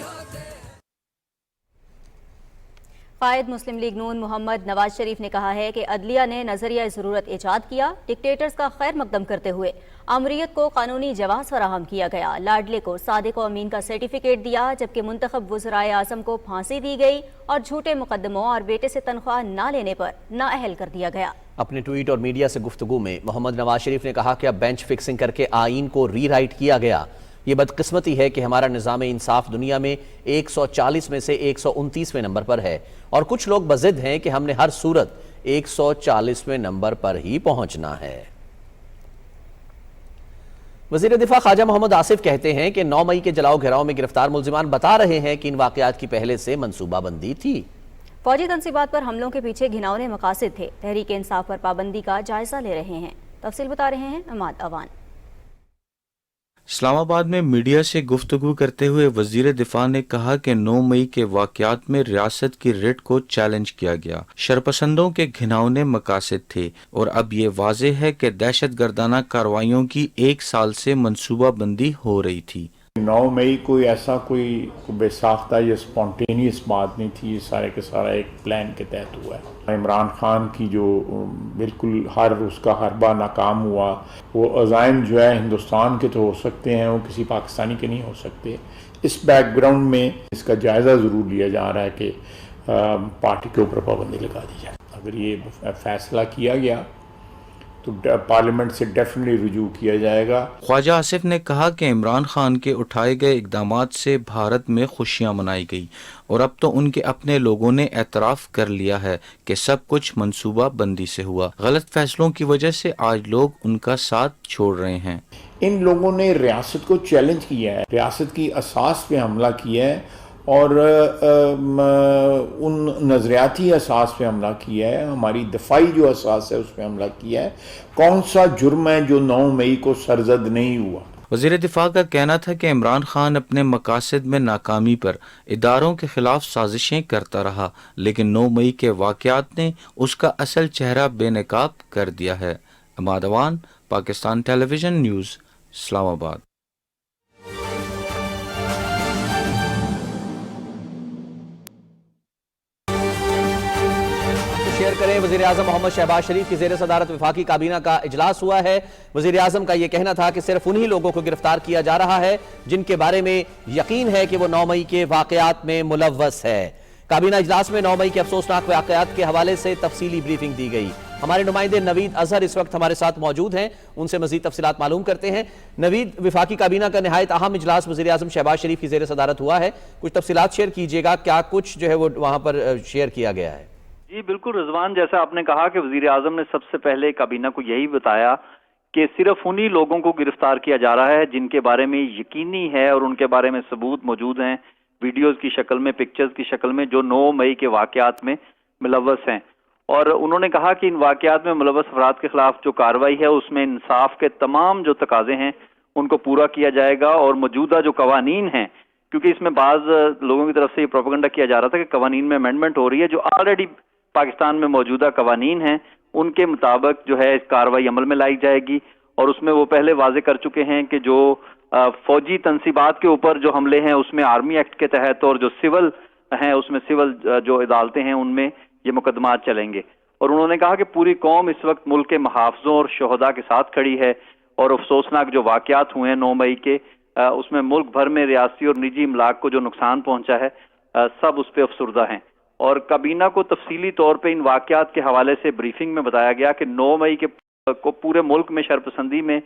[SPEAKER 2] कायद मुस्लिम लीग नून मोहम्मद नवाज शरीफ ने कहा है कि अदलिया ने नजरिया ज़रूरत ईजाद किया। डिक्टेटर्स का खैर मकदम करते हुए आमरीत को कानूनी जवाज़ फराहम किया गया। लाडले को सादिक व अमीन का सर्टिफिकेट दिया, जबकि मुंतखब वज़राए आज़म को फांसी दी गई और झूठे मुकदमों और बेटे से तनख्वाह न लेने पर नाअहल कर दिया गया।
[SPEAKER 1] अपने ट्वीट और मीडिया से गुफ्तगू में मोहम्मद नवाज शरीफ ने कहा कि अब बेंच फिक्सिंग करके आईन को रीराइट किया गया। ये बदकिस्मती है कि हमारा निज़ाम इंसाफ दुनिया में 140 में से 129वें नंबर पर है और कुछ लोग बज़िद हैं कि हमने हर सूरत 140वें नंबर पर ही पहुंचना है। वज़ीर दिफा ख्वाजा मोहम्मद आसिफ कहते हैं कि 9 मई के जलाओ घेराव में गिरफ्तार मुल्जिमान बता रहे हैं कि इन वाक़यात की पहले से मंसूबाबंदी थी।
[SPEAKER 2] फौजी तनसीबात पर हमलों के पीछे घिनौने मकासद थे। तहरीक इंसाफ पर पाबंदी का जायजा ले रहे हैं। तफसील बता रहे हैं अमाद अवान।
[SPEAKER 22] इस्लामाबाद में मीडिया से गुफ्तगू करते हुए वजीर दिफा ने कहा कि 9 मई के वाक़यात में रियासत की रिट को चैलेंज किया गया। शरपसंदों के घिनौने मकासद थे और अब ये वाज़ेह है कि दहशत गर्दाना कार्रवाइयों की 1 साल से मनसूबाबंदी हो रही थी।
[SPEAKER 23] 9 मई कोई ऐसा कोई बेसाख्ता या स्पॉन्टेनियस बात नहीं थी, ये सारे के सारा एक प्लान के तहत हुआ है। इमरान खान की जो बिल्कुल उसका हरबा नाकाम हुआ, वो अज़ाइम जो है हिंदुस्तान के तो हो सकते हैं, वो किसी पाकिस्तानी के नहीं हो सकते। इस बैकग्राउंड में इसका जायज़ा ज़रूर लिया जा रहा है कि पार्टी के ऊपर पाबंदी लगा दी जाए। अगर ये फैसला किया गया तो पार्लियामेंट से डेफिनेटली रुजू किया जाएगा।
[SPEAKER 22] ख्वाजा आसिफ ने कहा कि इमरान खान के उठाए गए इक़दामात से भारत में खुशियां मनाई गई और अब तो उनके अपने लोगों ने एतराफ़ कर लिया है कि सब कुछ मंसूबा बंदी से हुआ। गलत फैसलों की वजह से आज लोग उनका साथ छोड़ रहे हैं।
[SPEAKER 23] इन लोगों ने रियासत को चैलेंज किया है, रियासत की असास पे हमला किया है और उन नज़रियाती असास पे हमला किया है, हमारी दफाई जो असास है उस पर हमला किया है। कौन सा जुर्म है जो 9 मई को सरजद नहीं हुआ?
[SPEAKER 22] वज़ीर दिफा का कहना था कि इमरान खान अपने मकासद में नाकामी पर इदारों के खिलाफ साजिशें करता रहा, लेकिन 9 मई के वाक़यात ने उसका असल चेहरा बेनकाब कर दिया है। Amad Awan, Pakistan television news, Islamabad.
[SPEAKER 1] Share करें। वज़ीर आज़म मोहम्मद शहबाज शरीफ की ज़ेर सदारत वफाकी काबीना का इजलास हुआ है। वज़ीर आज़म का यह कहना था कि सिर्फ उन्हीं लोगों को गिरफ्तार किया जा रहा है जिनके बारे में यकीन है कि वो 9 मई के वाक़यात में मुलव्वस है। काबीना इजलास में 9 मई के अफसोसनाक वाक़यात के हवाले से तफसीली ब्रीफिंग दी गई। ہمارے نمائندے نوید اظہر اس وقت ہمارے ساتھ موجود ہیں، ان سے مزید تفصیلات معلوم کرتے ہیں۔ نوید، وفاقی کابینہ کا نہایت اہم اجلاس وزیر اعظم شہباز شریف کی زیر صدارت ہوا ہے، کچھ تفصیلات شیئر کیجیے گا، کیا کچھ جو ہے وہ وہاں پر شیئر کیا گیا ہے؟
[SPEAKER 3] جی بالکل رضوان، جیسا آپ نے کہا کہ وزیر اعظم نے سب سے پہلے کابینہ کو یہی بتایا کہ صرف انہی لوگوں کو گرفتار کیا جا رہا ہے جن کے بارے میں یقینی ہے اور ان کے بارے میں ثبوت موجود ہیں ویڈیوز کی شکل میں، پکچرز کی شکل میں، جو 9 مئی کے واقعات میں ملوث ہیں۔ اور انہوں نے کہا کہ ان واقعات میں ملوث افراد کے خلاف جو کارروائی ہے اس میں انصاف کے تمام جو تقاضے ہیں ان کو پورا کیا جائے گا، اور موجودہ جو قوانین ہیں، کیونکہ اس میں بعض لوگوں کی طرف سے یہ پروپیگنڈا کیا جا رہا تھا کہ قوانین میں امینڈمنٹ ہو رہی ہے، جو آلریڈی پاکستان میں موجودہ قوانین ہیں ان کے مطابق جو ہے کارروائی عمل میں لائی جائے گی۔ اور اس میں وہ پہلے واضح کر چکے ہیں کہ جو فوجی تنصیبات کے اوپر جو حملے ہیں اس میں آرمی ایکٹ کے تحت، اور جو سول ہیں اس میں سول جو عدالتیں ہیں ان میں یہ مقدمات چلیں گے۔ اور انہوں نے کہا کہ پوری قوم اس وقت ملک کے محافظوں اور شہداء کے ساتھ کھڑی ہے، اور افسوسناک جو واقعات ہوئے ہیں 9 مئی کے، اس میں ملک بھر میں ریاستی اور نجی املاک کو جو نقصان پہنچا ہے سب اس پہ افسردہ ہیں۔ اور کابینہ کو تفصیلی طور پہ ان واقعات کے حوالے سے بریفنگ میں بتایا گیا کہ 9 مئی کے کو پورے ملک میں شرپسندی میں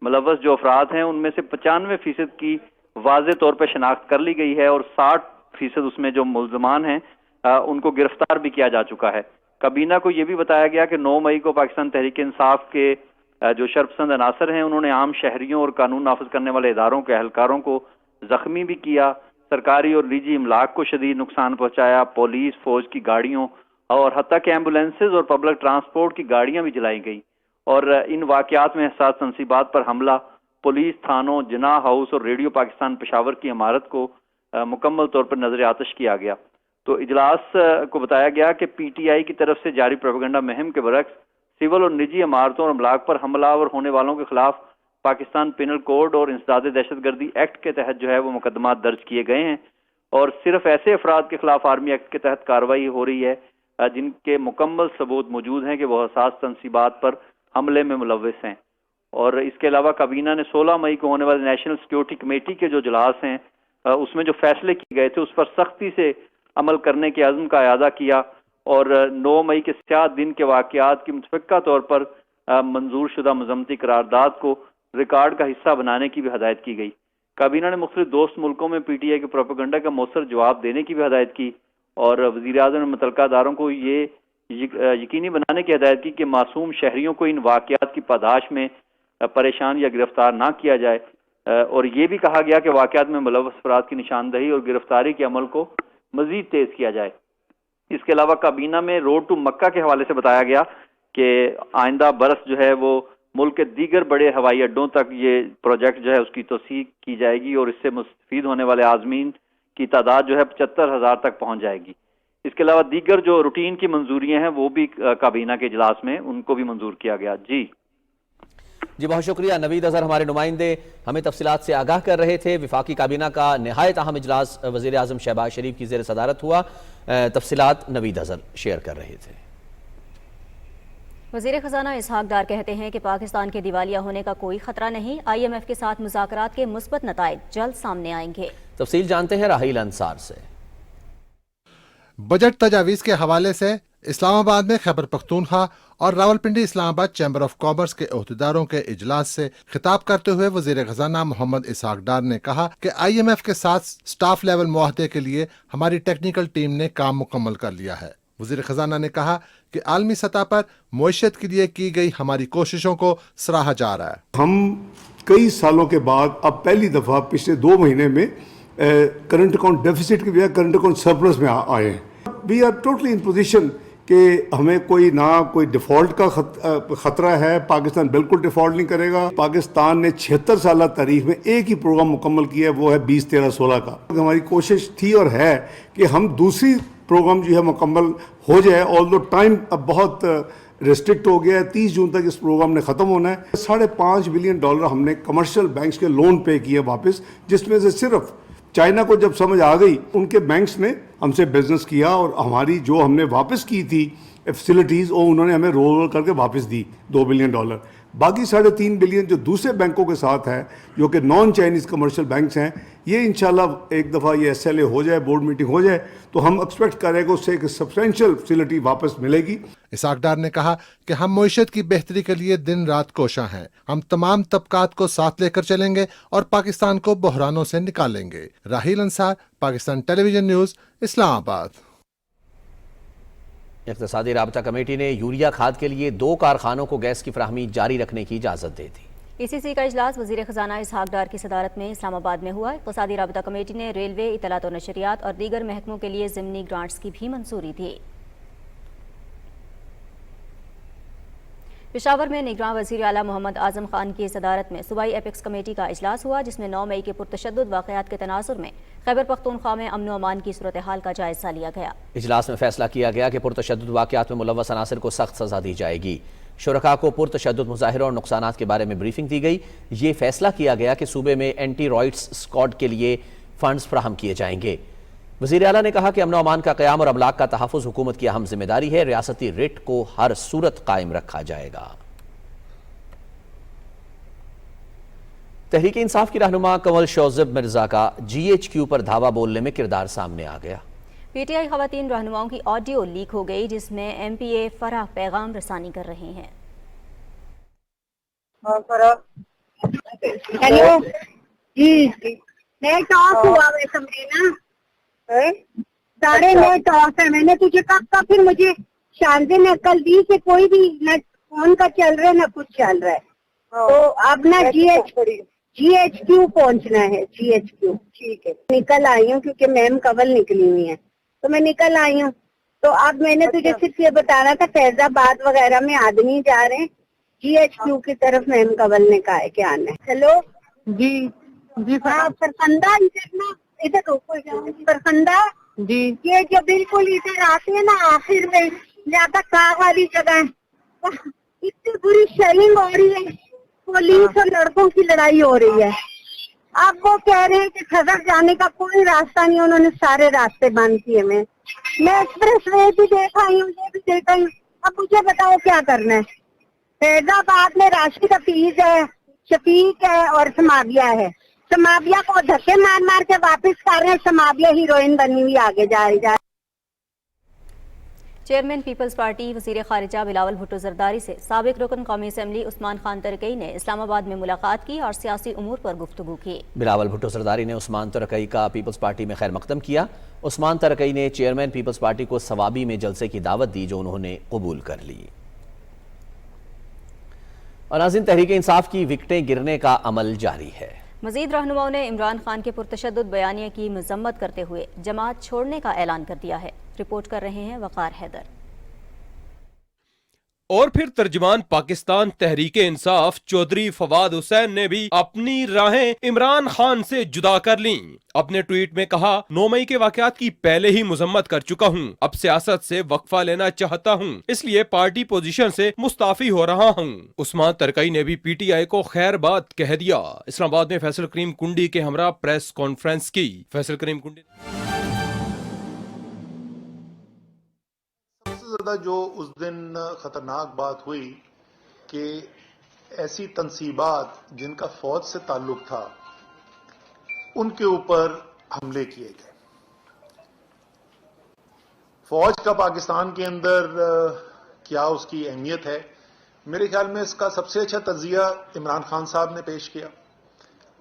[SPEAKER 3] ملوث جو افراد ہیں ان میں سے 95% کی واضح طور پہ شناخت کر لی گئی ہے، اور 60% اس میں جو ملزمان ہیں ان کو گرفتار بھی کیا جا چکا ہے۔ کابینہ کو یہ بھی بتایا گیا کہ 9 مئی کو پاکستان تحریک انصاف کے جو شرپسند عناصر ہیں انہوں نے عام شہریوں اور قانون نافذ کرنے والے اداروں کے اہلکاروں کو زخمی بھی کیا، سرکاری اور نجی املاک کو شدید نقصان پہنچایا، پولیس فوج کی گاڑیوں اور حتیٰ کہ ایمبولینسز اور پبلک ٹرانسپورٹ کی گاڑیاں بھی جلائی گئیں۔ اور ان واقعات میں حساس تنصیبات پر حملہ، پولیس تھانوں، جناح ہاؤس اور ریڈیو پاکستان پشاور کی عمارت کو مکمل طور پر نظر آتش کیا گیا۔ تو اجلاس کو بتایا گیا کہ پی ٹی آئی کی طرف سے جاری پروپیگنڈا مہم کے برعکس سول اور نجی عمارتوں اور املاک پر حملہ آور ہونے والوں کے خلاف پاکستان پینل کوڈ اور انسداد دہشت گردی ایکٹ کے تحت جو ہے وہ مقدمات درج کیے گئے ہیں، اور صرف ایسے افراد کے خلاف آرمی ایکٹ کے تحت کارروائی ہو رہی ہے جن کے مکمل ثبوت موجود ہیں کہ وہ حساس تنصیبات پر حملے میں ملوث ہیں۔ اور اس کے علاوہ کابینہ نے 16 مئی کو ہونے والے نیشنل سیکیورٹی کمیٹی کے جو اجلاس ہیں اس میں جو فیصلے کیے گئے تھے اس پر سختی سے عمل کرنے کے عزم کا اعادہ کیا، اور 9 مئی کے سیاہ دن کے واقعات کی متفقہ طور پر منظور شدہ مذمتی قرارداد کو ریکارڈ کا حصہ بنانے کی بھی ہدایت کی گئی۔ کابینہ نے مختلف دوست ملکوں میں پی ٹی آئی کے پروپیگنڈا کا مؤثر جواب دینے کی بھی ہدایت کی، اور وزیر اعظم نے متعلقہ اداروں کو یہ یقینی بنانے کی ہدایت کی کہ معصوم شہریوں کو ان واقعات کی پاداش میں پریشان یا گرفتار نہ کیا جائے، اور یہ بھی کہا گیا کہ واقعات میں ملوث افراد کی نشاندہی اور گرفتاری کے عمل کو مزید تیز کیا جائے۔ اس کے علاوہ کابینہ میں روڈ ٹو مکہ کے حوالے سے بتایا گیا کہ آئندہ برس جو ہے وہ ملک کے دیگر بڑے ہوائی اڈوں تک یہ پروجیکٹ جو ہے اس کی توسیع کی جائے گی، اور اس سے مستفید ہونے والے عازمین کی تعداد جو ہے 75,000 تک پہنچ جائے گی۔ اس کے علاوہ دیگر جو روٹین کی منظوریاں ہیں وہ بھی کابینہ کے اجلاس میں ان کو بھی منظور کیا گیا۔
[SPEAKER 1] جی بہت شکریہ نوید اظہر، ہمارے نمائندے ہمیں تفصیلات سے آگاہ کر رہے تھے۔ وفاقی کابینہ کا نہایت اہم اجلاس وزیر اعظم شہباز شریف کی زیر صدارت ہوا، تفصیلات نوید اظہر شیئر کر رہے تھے۔
[SPEAKER 2] وزیر خزانہ اسحاق ڈار کہتے ہیں کہ پاکستان کے دیوالیہ ہونے کا کوئی خطرہ نہیں، آئی ایم ایف کے ساتھ مذاکرات کے مثبت نتائج جلد سامنے آئیں گے۔
[SPEAKER 1] تفصیل جانتے ہیں راحیل انصار سے۔
[SPEAKER 7] بجٹ تجاویز کے حوالے سے اسلام آباد میں خیبر پختونخوا اور راولپنڈی اسلام آباد چیمبر آف کامرس کے عہدیداروں کے اجلاس سے خطاب کرتے ہوئے وزیر خزانہ محمد اسحاق ڈار نے کہا کہ آئی ایم ایف کے ساتھ سٹاف لیول معاہدے کے لیے ہماری ٹیکنیکل ٹیم نے کام مکمل کر لیا ہے۔ وزیر خزانہ نے کہا کہ عالمی سطح پر معیشت کے لیے کی گئی ہماری کوششوں کو سراہا جا رہا ہے۔
[SPEAKER 8] ہم کئی سالوں کے بعد اب پہلی دفعہ پچھلے 2 مہینے میں کرنٹ اکاؤنٹ ڈیفیسٹ کی بجائے کرنٹ اکاؤنٹ سرپلس میں آئے ہیں۔ We are totally in position کہ ہمیں کوئی ڈیفالٹ کا خطرہ ہے، پاکستان بالکل ڈیفالٹ نہیں کرے گا۔ پاکستان نے 76 سالہ تاریخ میں ایک ہی پروگرام مکمل کیا ہے، وہ ہے 2013-16 کا۔ ہماری کوشش تھی اور ہے کہ ہم دوسری پروگرام جو ہے مکمل ہو جائے، آل دو ٹائم اب بہت ریسٹرکٹ ہو گیا ہے، 30 جون تک اس پروگرام نے ختم ہونا ہے۔ $5.5 بلین ہم نے کمرشل بینکس کے لون پے کیے واپس، جس میں سے صرف چائنا کو جب سمجھ آ گئی ان کے بینکس نے ہم سے بزنس کیا، اور ہماری جو ہم نے واپس کی تھی فیسلٹیز وہ انہوں نے ہمیں رول کر کے واپس دی $2 بلین۔ باقی $3.5 بلین جو دوسرے بینکوں کے ساتھ ہے جو کہ نان چائنیز کمرشل بینکس ہیں، یہ इंशाल्लाह एक दफ़ा ये SLA हो जाए, बोर्ड मीटिंग हो जाए, तो हम एक्सपेक्ट करें कि उससे एक सब्सटेंशियल फैसिलिटी वापस मिलेगी।
[SPEAKER 7] इसाक डार ने कहा कि हम मईशत की बेहतरी के लिए दिन रात कोशां हैं। हम तमाम तबकात को साथ लेकर चलेंगे और पाकिस्तान को बहरानों से निकालेंगे। राहील अंसार, पाकिस्तान टेलीविजन न्यूज़, इस्लामाबाद।
[SPEAKER 1] इक़्तिसादी राबता कमेटी ने यूरिया खाद के लिए 2 कारखानों को गैस की फराहमी जारी रखने की इजाज़त दे दी।
[SPEAKER 2] PCC का इजलास वज़ीर ख़ज़ाना इसहाक डार की सदारत में इस्लामाबाद में हुआ। इक़्तिसादी राबता कमेटी ने रेलवे, इत्तलात और नशरियात और दीगर महकमों के लिए ज़िमनी ग्रांट्स की भी मंजूरी दी। पेशावर में निगरान वज़ीर आला मोहम्मद आज़म खान की सदारत में सूबाई एपेक्स कमेटी का इजलास हुआ, जिसमें 9 मई के पुरतशद्दुद वाक़यात के तनासुर में खैबर पख्तूनख्वा में अमन व अमान की सूरत हाल का जायज़ा लिया गया।
[SPEAKER 1] इजलास में फैसला किया गया कि पुरतशद्दुद वाक़यात में मुलव्वस अनासिर को सख्त सज़ा दी जाएगी। शुरका को पुरतशद्दुद मुज़ाहिरों और नुकसानात के बारे में ब्रीफिंग दी गई। ये फैसला किया गया कि सूबे में एंटी रॉयट्स स्क्वाड के लिए फंड्स फराहम किए जाएंगे। वज़ीर आला ने कहा कि अमन व अमान का क़याम और अमलाक का तहफ़्फ़ुज़ हुकूमत की अहम जिम्मेदारी है। रियासती रिट को हर सूरत कायम रखा जाएगा। तहरीक इंसाफ की रहनुमा कंवल शौज़ब मिर्ज़ा का GHQ पर धावा बोलने में किरदार सामने आ गया।
[SPEAKER 2] PTI ख़वातीन रहनुमाओं की ऑडियो लीक हो गई, जिसमें MPA फराह पैगाम रसानी कर रहे हैं।
[SPEAKER 11] हेलो जी, नेट ऑफ हुआ है समरीना, सारे नेट ऑफ है। मैंने तुझे कहा फिर मुझे शानदे ने कल दी से कोई भी न फोन का चल रहा है न कुछ चल रहा है, तो अब ना GHQ पहुंचना है। GHQ ठीक है, निकल आई हूँ क्योंकि मैम कवल निकली हुई है, तो मैं निकल आई हूँ। तो अब मैंने तुझे सिर्फ ये बताना था, फैजाबाद वगैरह में आदमी जा रहे हैं, GHQ की तरफ मैम कवल ने कहा है कि आना है। हेलो जी जी, हाँ सरकंदा इधर रोको, सरकंदा जी, ये जो बिल्कुल इधर आती है ना आखिर में ज्यादा कार वाली जगह, इतनी बुरी शेलिंग हो रही है, पुलिस और लड़कों की लड़ाई हो रही है। अब वो कह रहे हैं कि खजर जाने का कोई रास्ता नहीं, उन्होंने सारे रास्ते बंद किए। मैं एक्सप्रेस वे भी देखा हूँ, ये भी देखा हूँ। अब मुझे बताओ क्या करना है। फैजाबाद में राशिद हफीज है, शफीक है और समाविया है। समाविया को धक्के मार मार के वापस कर रहे हैं, समाविया हीरोइन बनी हुई आगे जा रही है।
[SPEAKER 2] चेयरमैन पीपल्स पार्टी वज़ीर ख़ारिजा बिलावल भुट्टो ज़रदारी से साबिक़ रुकन कौमी असम्बली उस्मान खान तरकई ने इस्लामाबाद में मुलाकात की और सियासी उमूर पर गुफ्तगू की। बिलावल भुट्टो ज़रदारी ने उस्मान तरकई का पीपल्स पार्टी में खैर मकदम किया। उस्मान तरकई ने चेयरमैन पीपल्स पार्टी को सवाबी में जलसे की दावत दी, जो उन्होंने कबूल कर ली। और नाज़रीन, तहरीक इंसाफ की विकटें गिरने का अमल जारी है। मजीद रहनुमाओं ने इमरान खान के पुरतशद्दुद बयानिया की मजम्मत करते हुए जमात छोड़ने का ऐलान कर दिया है। रिपोर्ट कर रहे हैं वकार हैदर।
[SPEAKER 4] और फिर तर्जुमान पाकिस्तान तहरीके इंसाफ चौधरी फवाद हुसैन ने भी अपनी राहें इमरान खान से जुदा कर लीं। अपने ट्वीट में कहा, 9 मई के वाकयात की पहले ही मुजम्मत कर चुका हूं, अब सियासत से वक्फा लेना चाहता हूं, इसलिए पार्टी पोजीशन से मुस्ताफी हो रहा हूं। उस्मान तरकई ने भी PTI को खैर बात कह दिया। इस्लामाबाद में फैसल करीम कुंडी के हमरा प्रेस कॉन्फ्रेंस की। फैसल करीम कुंडी
[SPEAKER 20] ज़्यादा जो उस दिन खतरनाक बात हुई कि ऐसी तंसीबात जिनका फौज से ताल्लुक था उनके ऊपर हमले किए गए। फौज का पाकिस्तान के अंदर क्या उसकी अहमियत है, मेरे ख्याल में इसका सबसे अच्छा तजिया इमरान खान साहब ने पेश किया।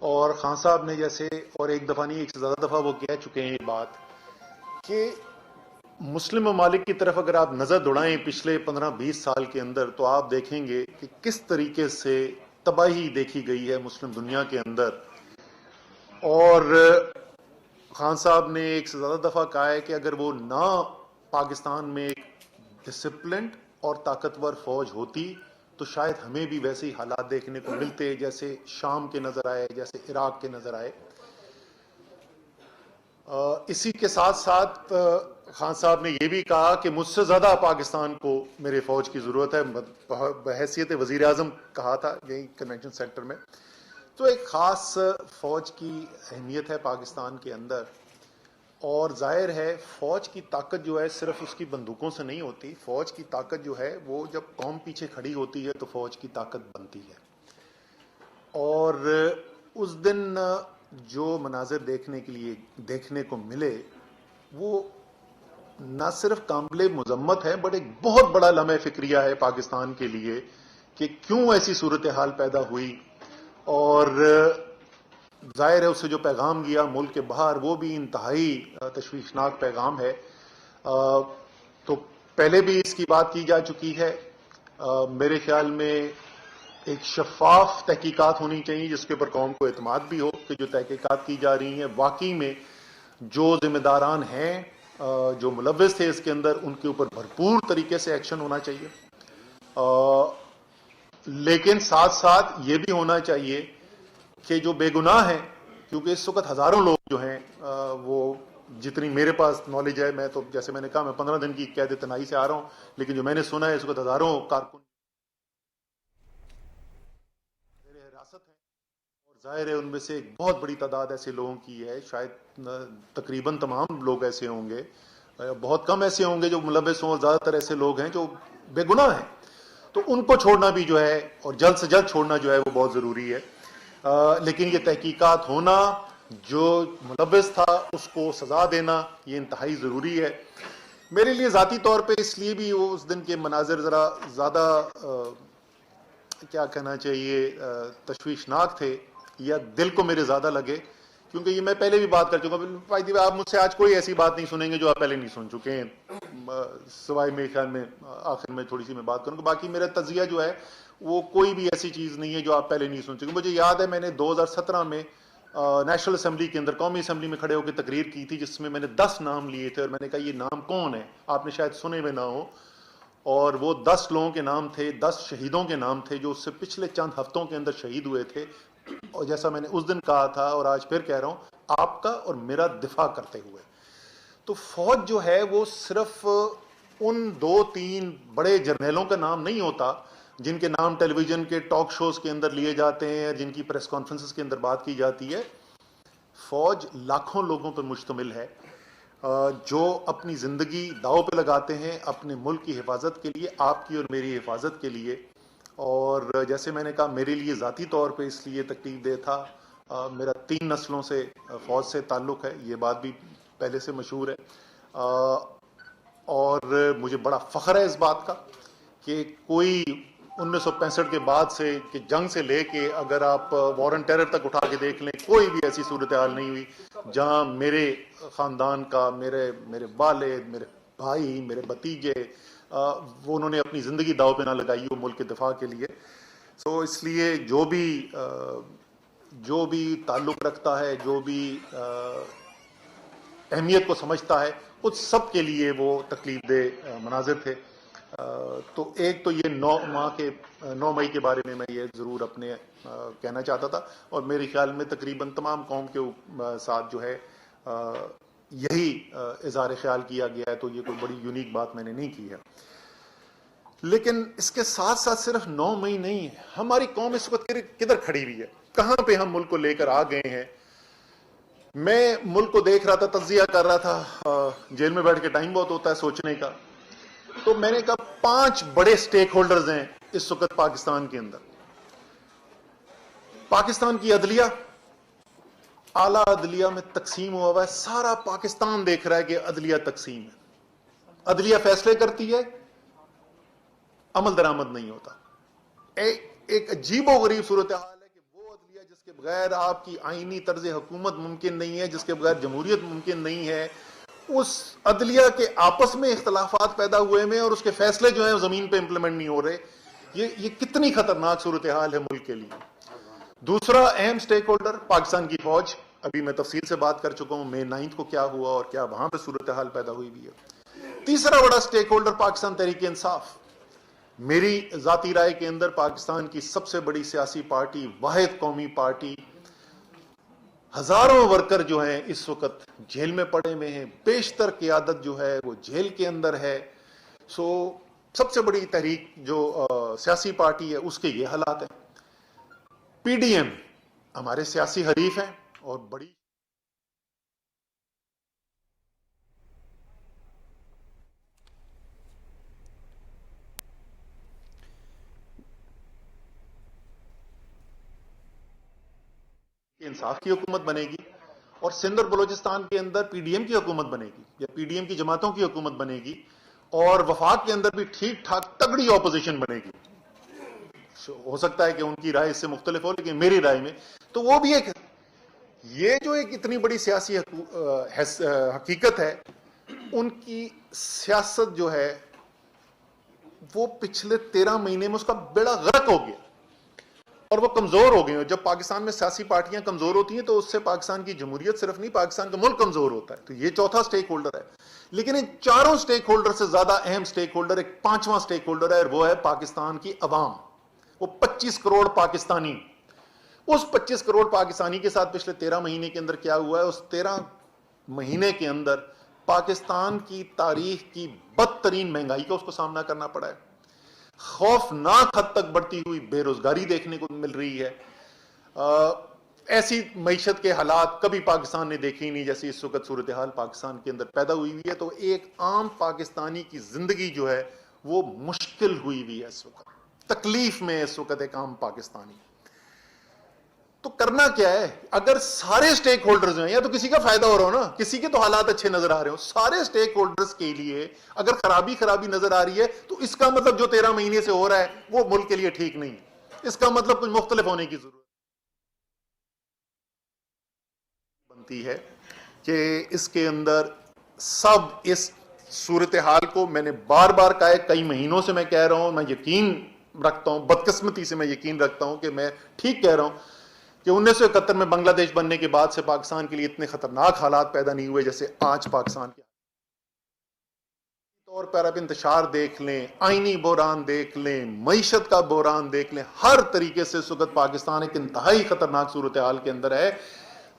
[SPEAKER 20] और खान साहब ने जैसे, और एक दफ़ा नहीं एक से ज़्यादा दफ़ा वो कह चुके हैं ये बात कि मुस्लिम ममालिक की तरफ अगर आप नज़र दौड़ाएं पिछले 15-20 साल के अंदर, तो आप देखेंगे कि किस तरीके से तबाही देखी गई है मुस्लिम दुनिया के अंदर। और खान साहब ने एक से ज़्यादा दफ़ा कहा है कि अगर वो ना पाकिस्तान में एक डिसिप्लिन्ड और ताकतवर फौज होती तो शायद हमें भी वैसे ही हालात देखने को मिलते जैसे शाम के नज़र आए, जैसे इराक के नज़र आए। इसी के साथ साथ खान साहब ने यह भी कहा कि मुझसे ज़्यादा पाकिस्तान को मेरे फ़ौज की ज़रूरत है। बहैसियत वज़ीर आज़म कहा था यही कन्वेंशन सेंटर में। तो एक ख़ास फ़ौज की अहमियत है पाकिस्तान के अंदर। और जाहिर है फ़ौज की ताकत जो है सिर्फ उसकी बंदूकों से नहीं होती। फ़ौज की ताकत जो है वो जब कौम पीछे खड़ी होती है तो फ़ौज की ताकत बनती है। और उस दिन
[SPEAKER 9] جو مناظر دیکھنے کو ملے وہ نہ صرف قابل مذمت ہے بٹ ایک بہت بڑا لمحہ فکریہ ہے پاکستان کے لیے کہ کیوں ایسی صورتحال پیدا ہوئی، اور ظاہر ہے اس سے جو پیغام گیا ملک کے باہر وہ بھی انتہائی تشویشناک پیغام ہے۔ تو پہلے بھی اس کی بات کی جا چکی ہے، میرے خیال میں ایک شفاف تحقیقات ہونی چاہیے جس کے اوپر قوم کو اعتماد بھی ہو کہ جو تحقیقات کی جا رہی ہیں واقعی میں جو ذمہ داران ہیں جو ملوث تھے اس کے اندر ان کے اوپر بھرپور طریقے سے ایکشن ہونا چاہیے، لیکن ساتھ ساتھ یہ بھی ہونا چاہیے کہ جو بے گناہ ہیں، کیونکہ اس وقت ہزاروں لوگ جو ہیں وہ جتنی میرے پاس نالج ہے، میں تو جیسے میں نے کہا میں 15 دن کی قید تنہائی سے آ رہا ہوں، لیکن جو میں نے سنا ہے اس وقت ہزاروں کارکن حراست ہیں، اور ظاہر ہے ان میں سے ایک بہت بڑی تعداد ایسے لوگوں کی ہے، شاید تقریباً تمام لوگ ایسے ہوں گے، بہت کم ایسے ہوں گے جو ملوث ہوں، اور زیادہ تر ایسے لوگ ہیں جو بے گناہ ہیں، تو ان کو چھوڑنا بھی جو ہے اور جلد سے جلد چھوڑنا جو ہے وہ بہت ضروری ہے۔ لیکن یہ تحقیقات ہونا، جو ملوث تھا اس کو سزا دینا، یہ انتہائی ضروری ہے۔ میرے لیے ذاتی طور پہ اس لیے بھی وہ اس دن کے مناظر ذرا زیادہ کیا کہنا چاہیے تشویشناک تھے یا دل کو میرے زیادہ لگے، کیونکہ یہ میں پہلے بھی بات کر چکا ہوں، آپ مجھ سے آج کوئی ایسی بات نہیں سنیں گے جو آپ پہلے نہیں سن چکے ہیں، سوائے میرے خیال میں آخر میں تھوڑی سی میں بات کروں گا، باقی میرا تجزیہ جو ہے وہ کوئی بھی ایسی چیز نہیں ہے جو آپ پہلے نہیں سن چکے۔ مجھے یاد ہے میں نے 2017 میں نیشنل اسمبلی کے اندر، قومی اسمبلی میں کھڑے ہو کے تقریر کی تھی جس میں میں نے 10 نام لیے تھے، اور میں نے کہا یہ نام کون ہے، آپ نے شاید سنے ہوئے نہ ہو، اور وہ 10 لوگوں کے نام تھے، 10 شہیدوں کے نام تھے جو اس سے پچھلے چند ہفتوں کے اندر شہید ہوئے تھے، اور جیسا میں نے اس دن کہا تھا اور آج پھر کہہ رہا ہوں، آپ کا اور میرا دفاع کرتے ہوئے، تو فوج جو ہے وہ صرف ان 2-3 بڑے جرنیلوں کا نام نہیں ہوتا جن کے نام ٹیلی ویژن کے ٹاک شوز کے اندر لیے جاتے ہیں، جن کی پریس کانفرنسز کے اندر بات کی جاتی ہے۔ فوج لاکھوں لوگوں پر مشتمل ہے جو اپنی زندگی داؤ پہ لگاتے ہیں اپنے ملک کی حفاظت کے لیے، آپ کی اور میری حفاظت کے لیے، اور جیسے میں نے کہا میرے لیے ذاتی طور پہ اس لیے تکلیف دہ تھا، میرا 3 نسلوں سے فوج سے تعلق ہے، یہ بات بھی پہلے سے مشہور ہے، اور مجھے بڑا فخر ہے اس بات کا کہ کوئی 1965 کے بعد سے کہ جنگ سے لے کے اگر آپ وار آن ٹیرر تک اٹھا کے دیکھ لیں، کوئی بھی ایسی صورتحال نہیں ہوئی جہاں میرے خاندان کا، میرے والد، میرے بھائی، میرے بھتیجے، وہ انہوں نے اپنی زندگی داؤ پہ نہ لگائی ہو ملک کے دفاع کے لیے۔ سو اس لیے جو بھی تعلق رکھتا ہے، جو بھی اہمیت کو سمجھتا ہے، اس سب کے لیے وہ تکلیف دہ مناظر تھے۔ تو ایک تو یہ 9 مئی کے بارے میں یہ ضرور اپنے کہنا چاہتا تھا، اور میرے خیال میں تقریباً تمام قوم کے ساتھ جو ہے یہی اظہار خیال کیا گیا ہے، تو یہ کوئی بڑی یونیک بات میں نے نہیں کی ہے۔ لیکن اس کے ساتھ ساتھ صرف 9 مئی نہیں ہے، ہماری قوم اس وقت کدھر کھڑی ہوئی ہے، کہاں پہ ہم ملک کو لے کر آ گئے ہیں۔ میں ملک کو دیکھ رہا تھا، تجزیہ کر رہا تھا، جیل میں بیٹھ کے ٹائم بہت ہوتا ہے سوچنے کا، تو میں نے کہا 5 بڑے سٹیک ہولڈرز ہیں اس وقت پاکستان کے اندر۔ پاکستان کی عدلیہ، اعلیٰ عدلیہ میں تقسیم ہوا ہے، سارا پاکستان دیکھ رہا ہے کہ عدلیہ تقسیم ہے، عدلیہ فیصلے کرتی ہے، عمل درآمد نہیں ہوتا۔ ایک عجیب و غریب صورتحال ہے کہ وہ عدلیہ جس کے بغیر آپ کی آئینی طرز حکومت ممکن نہیں ہے، جس کے بغیر جمہوریت ممکن نہیں ہے، اس عدلیہ کے آپس میں اختلافات پیدا ہوئے میں اور اس کے فیصلے جو ہیں زمین پہ امپلیمنٹ نہیں ہو رہے، یہ کتنی خطرناک صورتحال ہے ملک کے لیے۔ دوسرا اہم سٹیک ہولڈر پاکستان کی فوج، ابھی میں تفصیل سے بات کر چکا ہوں مئی 9 کو کیا ہوا اور کیا وہاں پہ صورتحال پیدا ہوئی بھی ہے۔ تیسرا بڑا سٹیک ہولڈر پاکستان تحریک انصاف، میری ذاتی رائے کے اندر پاکستان کی سب سے بڑی سیاسی پارٹی، واحد قومی پارٹی، ہزاروں ورکر جو ہیں اس وقت جیل میں پڑے ہوئے ہیں، بیشتر قیادت جو ہے وہ جیل کے اندر ہے۔ سو سب سے بڑی تحریک جو سیاسی پارٹی ہے اس کے یہ حالات ہیں۔ پی ڈی ایم ہمارے سیاسی حریف ہیں اور بڑی इंसाफ की हुकूमत बनेगी और सिंध और बलूचिस्तान के अंदर पीडीएम की हुकूमत बनेगी या पीडीएम की जमातों की हुकूमत बनेगी और वफाक के अंदर भी ठीक ठाक तगड़ी ऑपोजिशन बनेगी। हो सकता है कि उनकी राय इससे मुख्तलिफ हो, लेकिन मेरी राय में तो वो भी एक ये जो एक इतनी बड़ी सियासी हकीकत है, उनकी सियासत जो है वो पिछले 13 महीने में उसका बेड़ा गर्क हो गया और वो कमजोर हो गए। जब पाकिस्तान में सियासी पार्टियां कमजोर होती हैं तो उससे पाकिस्तान की जमहूरियत सिर्फ नहीं, पाकिस्तान का मुल्क कमजोर होता है। तो ये चौथा स्टेक होल्डर है, लेकिन इन चारों स्टेक होल्डर से ज्यादा अहम स्टेक होल्डर एक पांचवां स्टेक होल्डर है और वो है पाकिस्तान की अवाम। वो 25 करोड़ पाकिस्तानी, उस 25 करोड़ पाकिस्तानी के साथ पिछले 13 महीने के अंदर क्या हुआ है, उस 13 महीने के अंदर पाकिस्तान की तारीख की बदतरीन महंगाई का उसको सामना करना पड़ा है। खौफनाक हद तक बढ़ती हुई बेरोजगारी देखने को मिल रही है। ऐसी मईशत के हालात कभी पाकिस्तान ने देखे ही नहीं जैसी इस वक्त सूरत हाल पाकिस्तान के अंदर पैदा हुई हुई है। तो एक आम पाकिस्तानी की जिंदगी जो है वो मुश्किल हुई हुई है इस वक्त, तकलीफ में इस वक्त एक आम पाकिस्तानी। तो करना क्या है, अगर सारे स्टेक होल्डर्स हैं, या तो किसी का फायदा हो रहा हो ना, किसी के तो हालात अच्छे नजर आ रहे हो, सारे स्टेक होल्डर्स के लिए अगर खराबी नजर आ रही है तो इसका मतलब जो 13 महीने से हो रहा है वो मुल्क के लिए ठीक नहीं है। इसका मतलब कुछ मुख्तलिफ होने की जरूरत बनती है कि इसके अंदर सब इस सूरत हाल को मैंने बार बार कहा है, कई महीनों से मैं कह रहा हूं, मैं यकीन रखता हूं, बदकिस्मती से मैं यकीन रखता हूं कि मैं ठीक कह रहा हूं कि 1971 में बांग्लादेश बनने के बाद से पाकिस्तान के लिए इतने खतरनाक हालात पैदा नहीं हुए जैसे आज पाकिस्तान के तौर पर। आप इंतशार देख लें, आईनी बहरान देख लें, मईशत का बहरान देख लें, हर तरीके से इस वक्त पाकिस्तान एक इंतहाई खतरनाक सूरत हाल के अंदर है।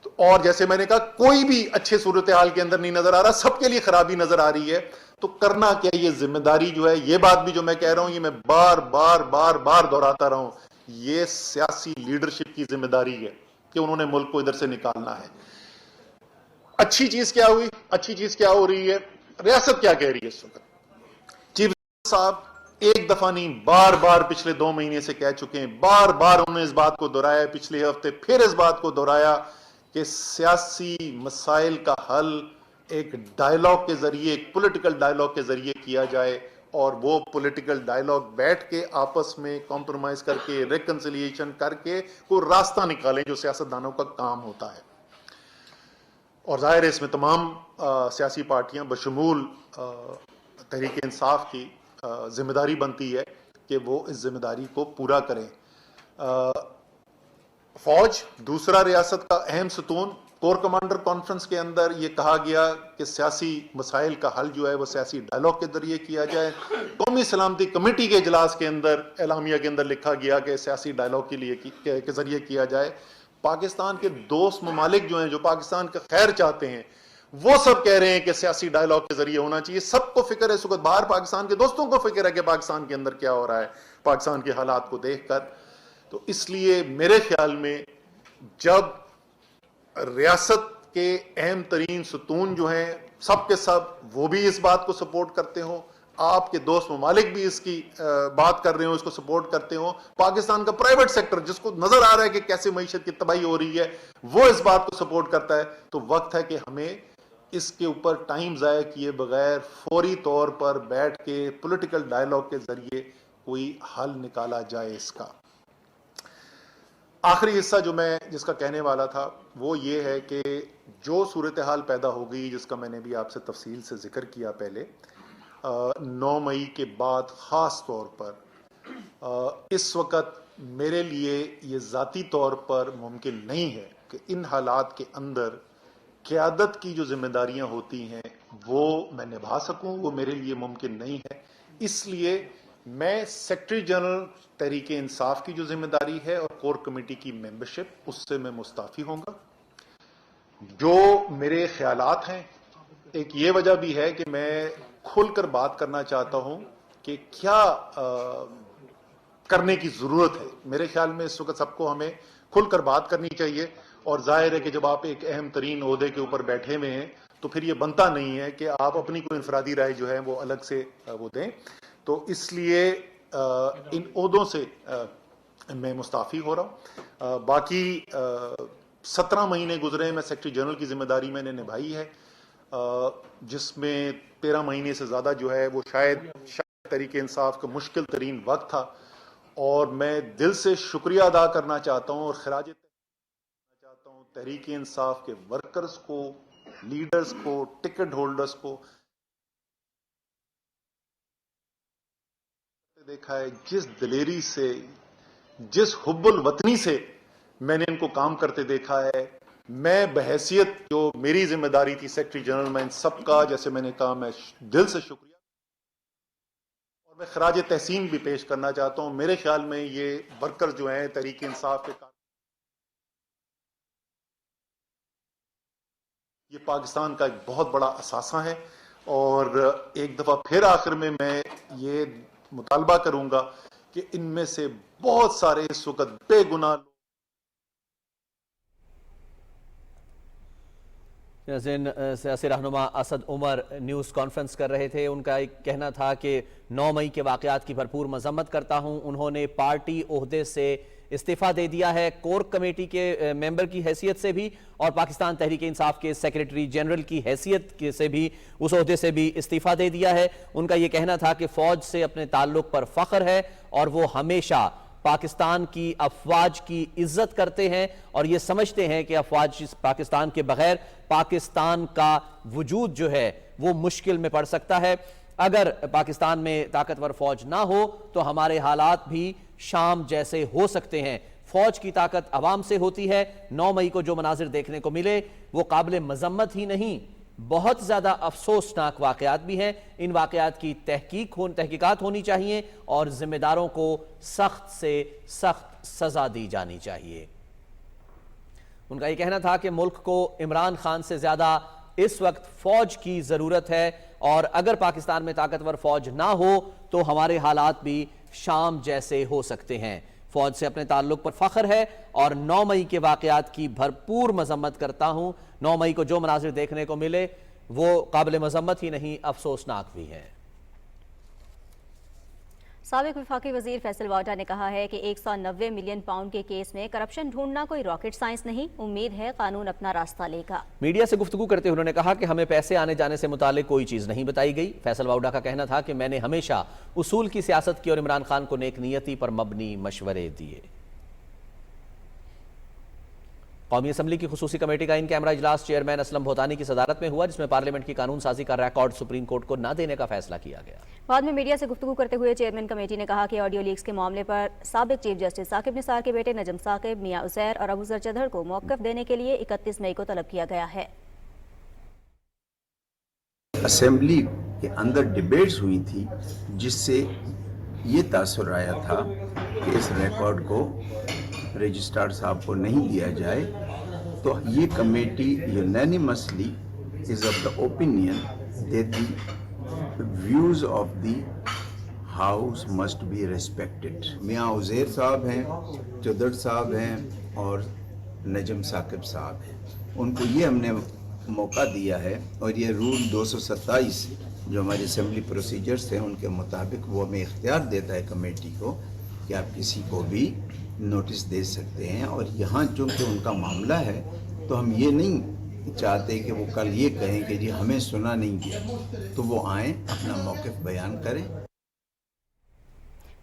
[SPEAKER 9] तो और जैसे मैंने कहा, कोई भी अच्छे सूरत हाल के अंदर नहीं नजर आ रहा, सबके लिए खराबी नजर आ रही है। तो करना क्या, ये जिम्मेदारी जो है, ये बात भी जो मैं कह रहा हूं, ये मैं बार बार बार बार दोहराता रहा हूं, ये सियासी लीडरशिप की जिम्मेदारी है कि उन्होंने मुल्क को इधर से निकालना है। अच्छी चीज क्या हुई, अच्छी चीज क्या हो रही है, रियासत क्या कह रही है इस वक्त। चीफ साहब एक दफा नहीं, बार बार पिछले 2 महीने से कह चुके हैं, बार बार उन्होंने इस बात को दोहराया, पिछले हफ्ते फिर इस बात को दोहराया कि सियासी मसाइल का हल एक डायलॉग के जरिए, एक पॉलिटिकल डायलॉग के जरिए किया जाए और वो पॉलिटिकल डायलॉग बैठ के आपस में कॉम्प्रोमाइज करके, रिकंसिलिएशन करके कोई रास्ता निकालें, जो सियासतदानों का काम होता है। और जाहिर है इसमें तमाम सियासी पार्टियां बशमूल तहरीक इंसाफ की जिम्मेदारी बनती है कि वो इस जिम्मेदारी को पूरा करें। फौज दूसरा रियासत का अहम सतून, कोर कमांडर कॉन्फ्रेंस के अंदर ये कहा गया कि सियासी मसाइल का हल जो है वो सियासी डायलॉग के जरिए किया जाए। कौमी सलामती कमेटी के इजलास के अंदर एलामिया के अंदर लिखा गया कि सियासी डायलॉग के लिए के जरिए किया जाए। पाकिस्तान के दोस्त ममालिक जो हैं, जो पाकिस्तान का खैर चाहते हैं, वो सब कह रहे हैं कि सियासी डायलॉग के जरिए होना चाहिए। सबको फिक्र है इस वक्त, बाहर पाकिस्तान के दोस्तों को फिक्र है कि पाकिस्तान के अंदर क्या हो रहा है, पाकिस्तान के हालात को देखकर। तो इसलिए मेरे ख्याल में जब रियासत के अहम तरीन सतून जो हैं, सब के सब वो भी इस बात को सपोर्ट करते हो, आपके दोस्त ममालिक भी इसकी बात कर रहे हो, इसको सपोर्ट करते हो, पाकिस्तान का प्राइवेट सेक्टर जिसको नजर आ रहा है कि कैसे मईशत की तबाही हो रही है, वो इस बात को सपोर्ट करता है, तो वक्त है कि हमें इसके ऊपर टाइम ज़ाया किए बगैर फौरी तौर पर बैठ के पॉलिटिकल डायलॉग के जरिए कोई हल निकाला जाए इसका। आखिरी हिस्सा जो मैं जिसका कहने वाला था वो ये है कि जो सूरत हाल पैदा हो गई, जिसका मैंने भी आपसे तफसील से जिक्र किया पहले, 9 मई के बाद ख़ास तौर पर इस वक्त मेरे लिए ये ज़ाती तौर पर मुमकिन नहीं है कि इन हालात के अंदर क़यादत की जो जिम्मेदारियां होती हैं वो मैं निभा सकूं, वो मेरे लिए मुमकिन नहीं है। इसलिए मैं सेक्रेटरी जनरल तहरीक इंसाफ की जो जिम्मेदारी है और कोर कमेटी की मेंबरशिप, उससे मैं मुस्ताफी होऊंगा। जो मेरे ख्यालात हैं, एक ये वजह भी है कि मैं खुलकर बात करना चाहता हूं कि क्या करने की जरूरत है। मेरे ख्याल में इस वक्त सबको हमें खुलकर बात करनी चाहिए, और जाहिर है कि जब आप एक अहम तरीन ओहदे के ऊपर बैठे हुए हैं तो फिर ये बनता नहीं है कि आप अपनी कोई इंफरादी राय जो है वो अलग से वो दें। तो इसलिए इन ओहदों से मैं मुस्ताफी हो रहा हूँ। बाकी 17 महीने गुजरे, मैं सेक्रेटरी जनरल की जिम्मेदारी मैंने निभाई है, जिसमें 13 महीने से ज़्यादा जो है वो शायद तहरीक इंसाफ का मुश्किल तरीन वक्त था, और मैं दिल से शुक्रिया अदा करना चाहता हूँ और खराज करना चाहता हूँ तहरीक इंसाफ के वर्कर्स को, लीडर्स को, टिकट होल्डर्स को। देखा है जिस दिलेरी से, जिस हुब्बुल वतनी से मैंने इनको काम करते देखा है, मैं बहैसियत जो मेरी जिम्मेदारी थी सेक्रेटरी जनरल, मैं इन सबका, जैसे मैंने कहा, मैं दिल से शुक्रिया और मैं खराज तहसीन भी पेश करना चाहता हूं। मेरे ख्याल में ये वर्कर जो हैं तहरीक इंसाफ के, ये पाकिस्तान का एक बहुत बड़ा असासा है, और एक दफा फिर आखिर में मैं ये मुतालबा करूंगा कि इनमें से बहुत सारे इस वक्त बेगुनाह
[SPEAKER 1] सियासी रहनुमा असद उमर न्यूज़ कॉन्फ्रेंस कर रहे थे। उनका एक कहना था कि 9 मई के वाक़यात की भरपूर मजम्मत करता हूं। उन्होंने पार्टी ओहदे से इस्तीफ़ा दे दिया है, कोर कमेटी के मेंबर की हैसियत से भी और पाकिस्तान तहरीक इंसाफ के सेक्रेटरी जनरल की हैसियत से भी, उस ओहदे से भी इस्तीफ़ा दे दिया है। उनका ये कहना था कि फ़ौज से अपने ताल्लुक़ पर फ़ख्र है और वो हमेशा पाकिस्तान की अफवाज की इज्जत करते हैं और ये समझते हैं कि अफवाज पाकिस्तान के बगैर पाकिस्तान का वजूद जो है वो मुश्किल में पड़ सकता है। अगर पाकिस्तान में ताकतवर फौज ना हो तो हमारे हालात भी शाम जैसे हो सकते हैं। फौज की ताकत अवाम से होती है। 9 मई को जो मनाजिर देखने को मिले वो काबिल मजम्मत ही नहीं, बहुत ज़्यादा अफसोसनाक वाक़यात भी हैं। इन वाक़यात की तहकीकात होनी चाहिए और ज़िम्मेदारों को सख्त से सख्त सज़ा दी जानी चाहिए। उनका ये कहना था कि मुल्क को इमरान खान से ज़्यादा इस वक्त फ़ौज की ज़रूरत है और अगर पाकिस्तान में ताकतवर फ़ौज ना हो तो हमारे हालात भी शाम जैसे हो सकते हैं। फ़ौज से अपने ताल्लुक़ पर फ़ख्र है और 9 मई के वाक़यात की भरपूर मजम्मत करता हूँ। 9 मई को जो मनाजिर देखने को मिले वो काबिल मजम्मत ही नहीं, अफसोसनाक भी हैं।
[SPEAKER 2] साबिक वफाकी वजीर फैसल वाडा ने कहा है कि 190 मिलियन पाउंड के केस में करप्शन ढूंढना कोई रॉकेट साइंस नहीं, उम्मीद है कानून अपना रास्ता लेगा।
[SPEAKER 1] मीडिया से गुफ्तगू करते हुए उन्होंने कहा कि हमें पैसे आने जाने से मुतालिक कोई चीज़ नहीं बताई गई। फैसल वाडा का कहना था कि मैंने हमेशा उसूल की सियासत की और इमरान खान को नेक नियति पर मबनी मशवरे दिए। कौमी असम्बली की खुसूसी कमेटी का इन कैमरा इजलास चेयरमैन असलम भोतानी की सदारत में हुआ, जिसमें पार्लियामेंट की कानून साजी का रिकॉर्ड सुप्रीम कोर्ट को न देने का फैसला किया गया।
[SPEAKER 2] बाद में मीडिया से गुफ्तगू करते हुए चेयरमैन कमेटी ने कहा कि ऑडियो लीक्स के मामले पर साबिक चीफ जस्टिस साकिब निसार के बेटे नजम साकिब, मियां उजैर और अबू जर चढ़ को मौक़िफ़ देने के लिए 31 मई को तलब किया गया है।
[SPEAKER 5] असेंबली के अंदर डिबेट्स हुई थी जिससे ये तासुर आया था कि इस रिकॉर्ड को रजिस्ट्रार साहब को नहीं दिया जाए, तो ये committee unanimously is of the opinion that the views of the house must be respected. मियां उजैर साहब हैं, चौधरी साहब हैं और नजम साकिब साहब हैं, उनको ये हमने मौका दिया है और ये रूल 227 जो हमारे असेंबली प्रोसीजर्स हैं उनके मुताबिक वो हमें इख्तियार देता है कमेटी को कि आप किसी को भी नोटिस दे सकते हैं। और यहाँ चूँकि उनका मामला है तो हम ये नहीं चाहते कि वो कल ये कहें कि जी हमें सुना नहीं गया, तो वो आएँ अपना मौक़िफ़ बयान करें।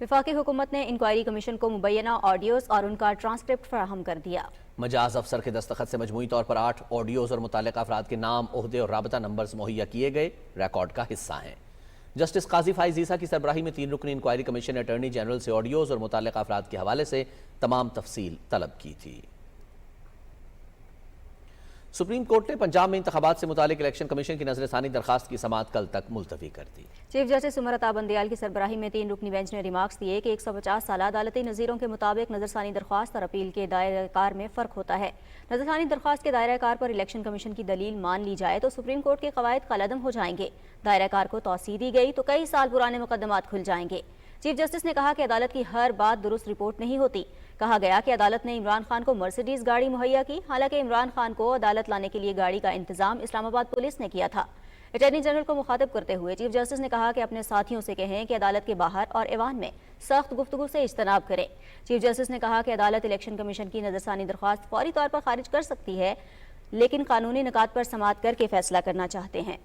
[SPEAKER 2] वफाकी हुकूमत ने इंक्वायरी कमीशन को मुबैना ऑडियोज़ और उनका ट्रांसक्रिप्ट फराहम कर दिया।
[SPEAKER 1] मजाज अफसर के दस्तखत से मजमूई तौर पर 8 ऑडियोज़ और मुताल्लिक़ अफराद के नाम, ओहदे और राबता नंबर्स मुहैया किए गए, रिकॉर्ड का हिस्सा हैं। जस्टिस काजी फाइज ईसा की सरबराही में 3 रुकनी इंक्वायरी कमीशन ने अटॉर्नी जनरल से ऑडियोज़ और मुताल्लिक़ अफराद के हवाले से तमाम तफसील तलब की थी। सुप्रीम कोर्ट ने पंजाब में इंतखाबात से मुतालिक इलेक्शन कमीशन की नजरसानी दरखास्त की समाअत कल तक मुलतवी कर दी।
[SPEAKER 2] चीफ जस्टिस उमर अता बंदियाल की सरबराही में 3 रुकनी बेंच ने रिमार्क्स दिए कि 150 साल अदालती नज़ीरों के मुताबिक नजरसानी दरख्वास्त और अपील के दायरे कार में फ़र्क होता है। नजरसानी दरख्वास्त के दायरा कार पर इलेक्शन कमीशन की दलील मान ली जाए तो सुप्रीम कोर्ट के कवायद कलअदम हो जाएंगे। दायरा कार को तौसीह दी गई तो कई साल पुराने मुकदमात खुल जाएंगे। चीफ जस्टिस ने कहा कि अदालत की हर बात दुरुस्त रिपोर्ट नहीं होती। कहा गया कि अदालत ने इमरान खान को मर्सिडीज गाड़ी मुहैया की, हालांकि इमरान खान को अदालत लाने के लिए गाड़ी का इंतजाम इस्लामाबाद पुलिस ने किया था। اٹارنی جنرل کو مخاطب کرتے ہوئے چیف جسٹس نے کہا کہ اپنے ساتھیوں سے کہیں کہ عدالت کے باہر اور ایوان میں سخت گفتگو سے اجتناب کریں۔ چیف جسٹس نے کہا کہ عدالت الیکشن کمیشن کی نظرثانی درخواست فوری طور پر خارج کر سکتی ہے، لیکن قانونی نکات پر سماعت کر کے فیصلہ کرنا چاہتے ہیں۔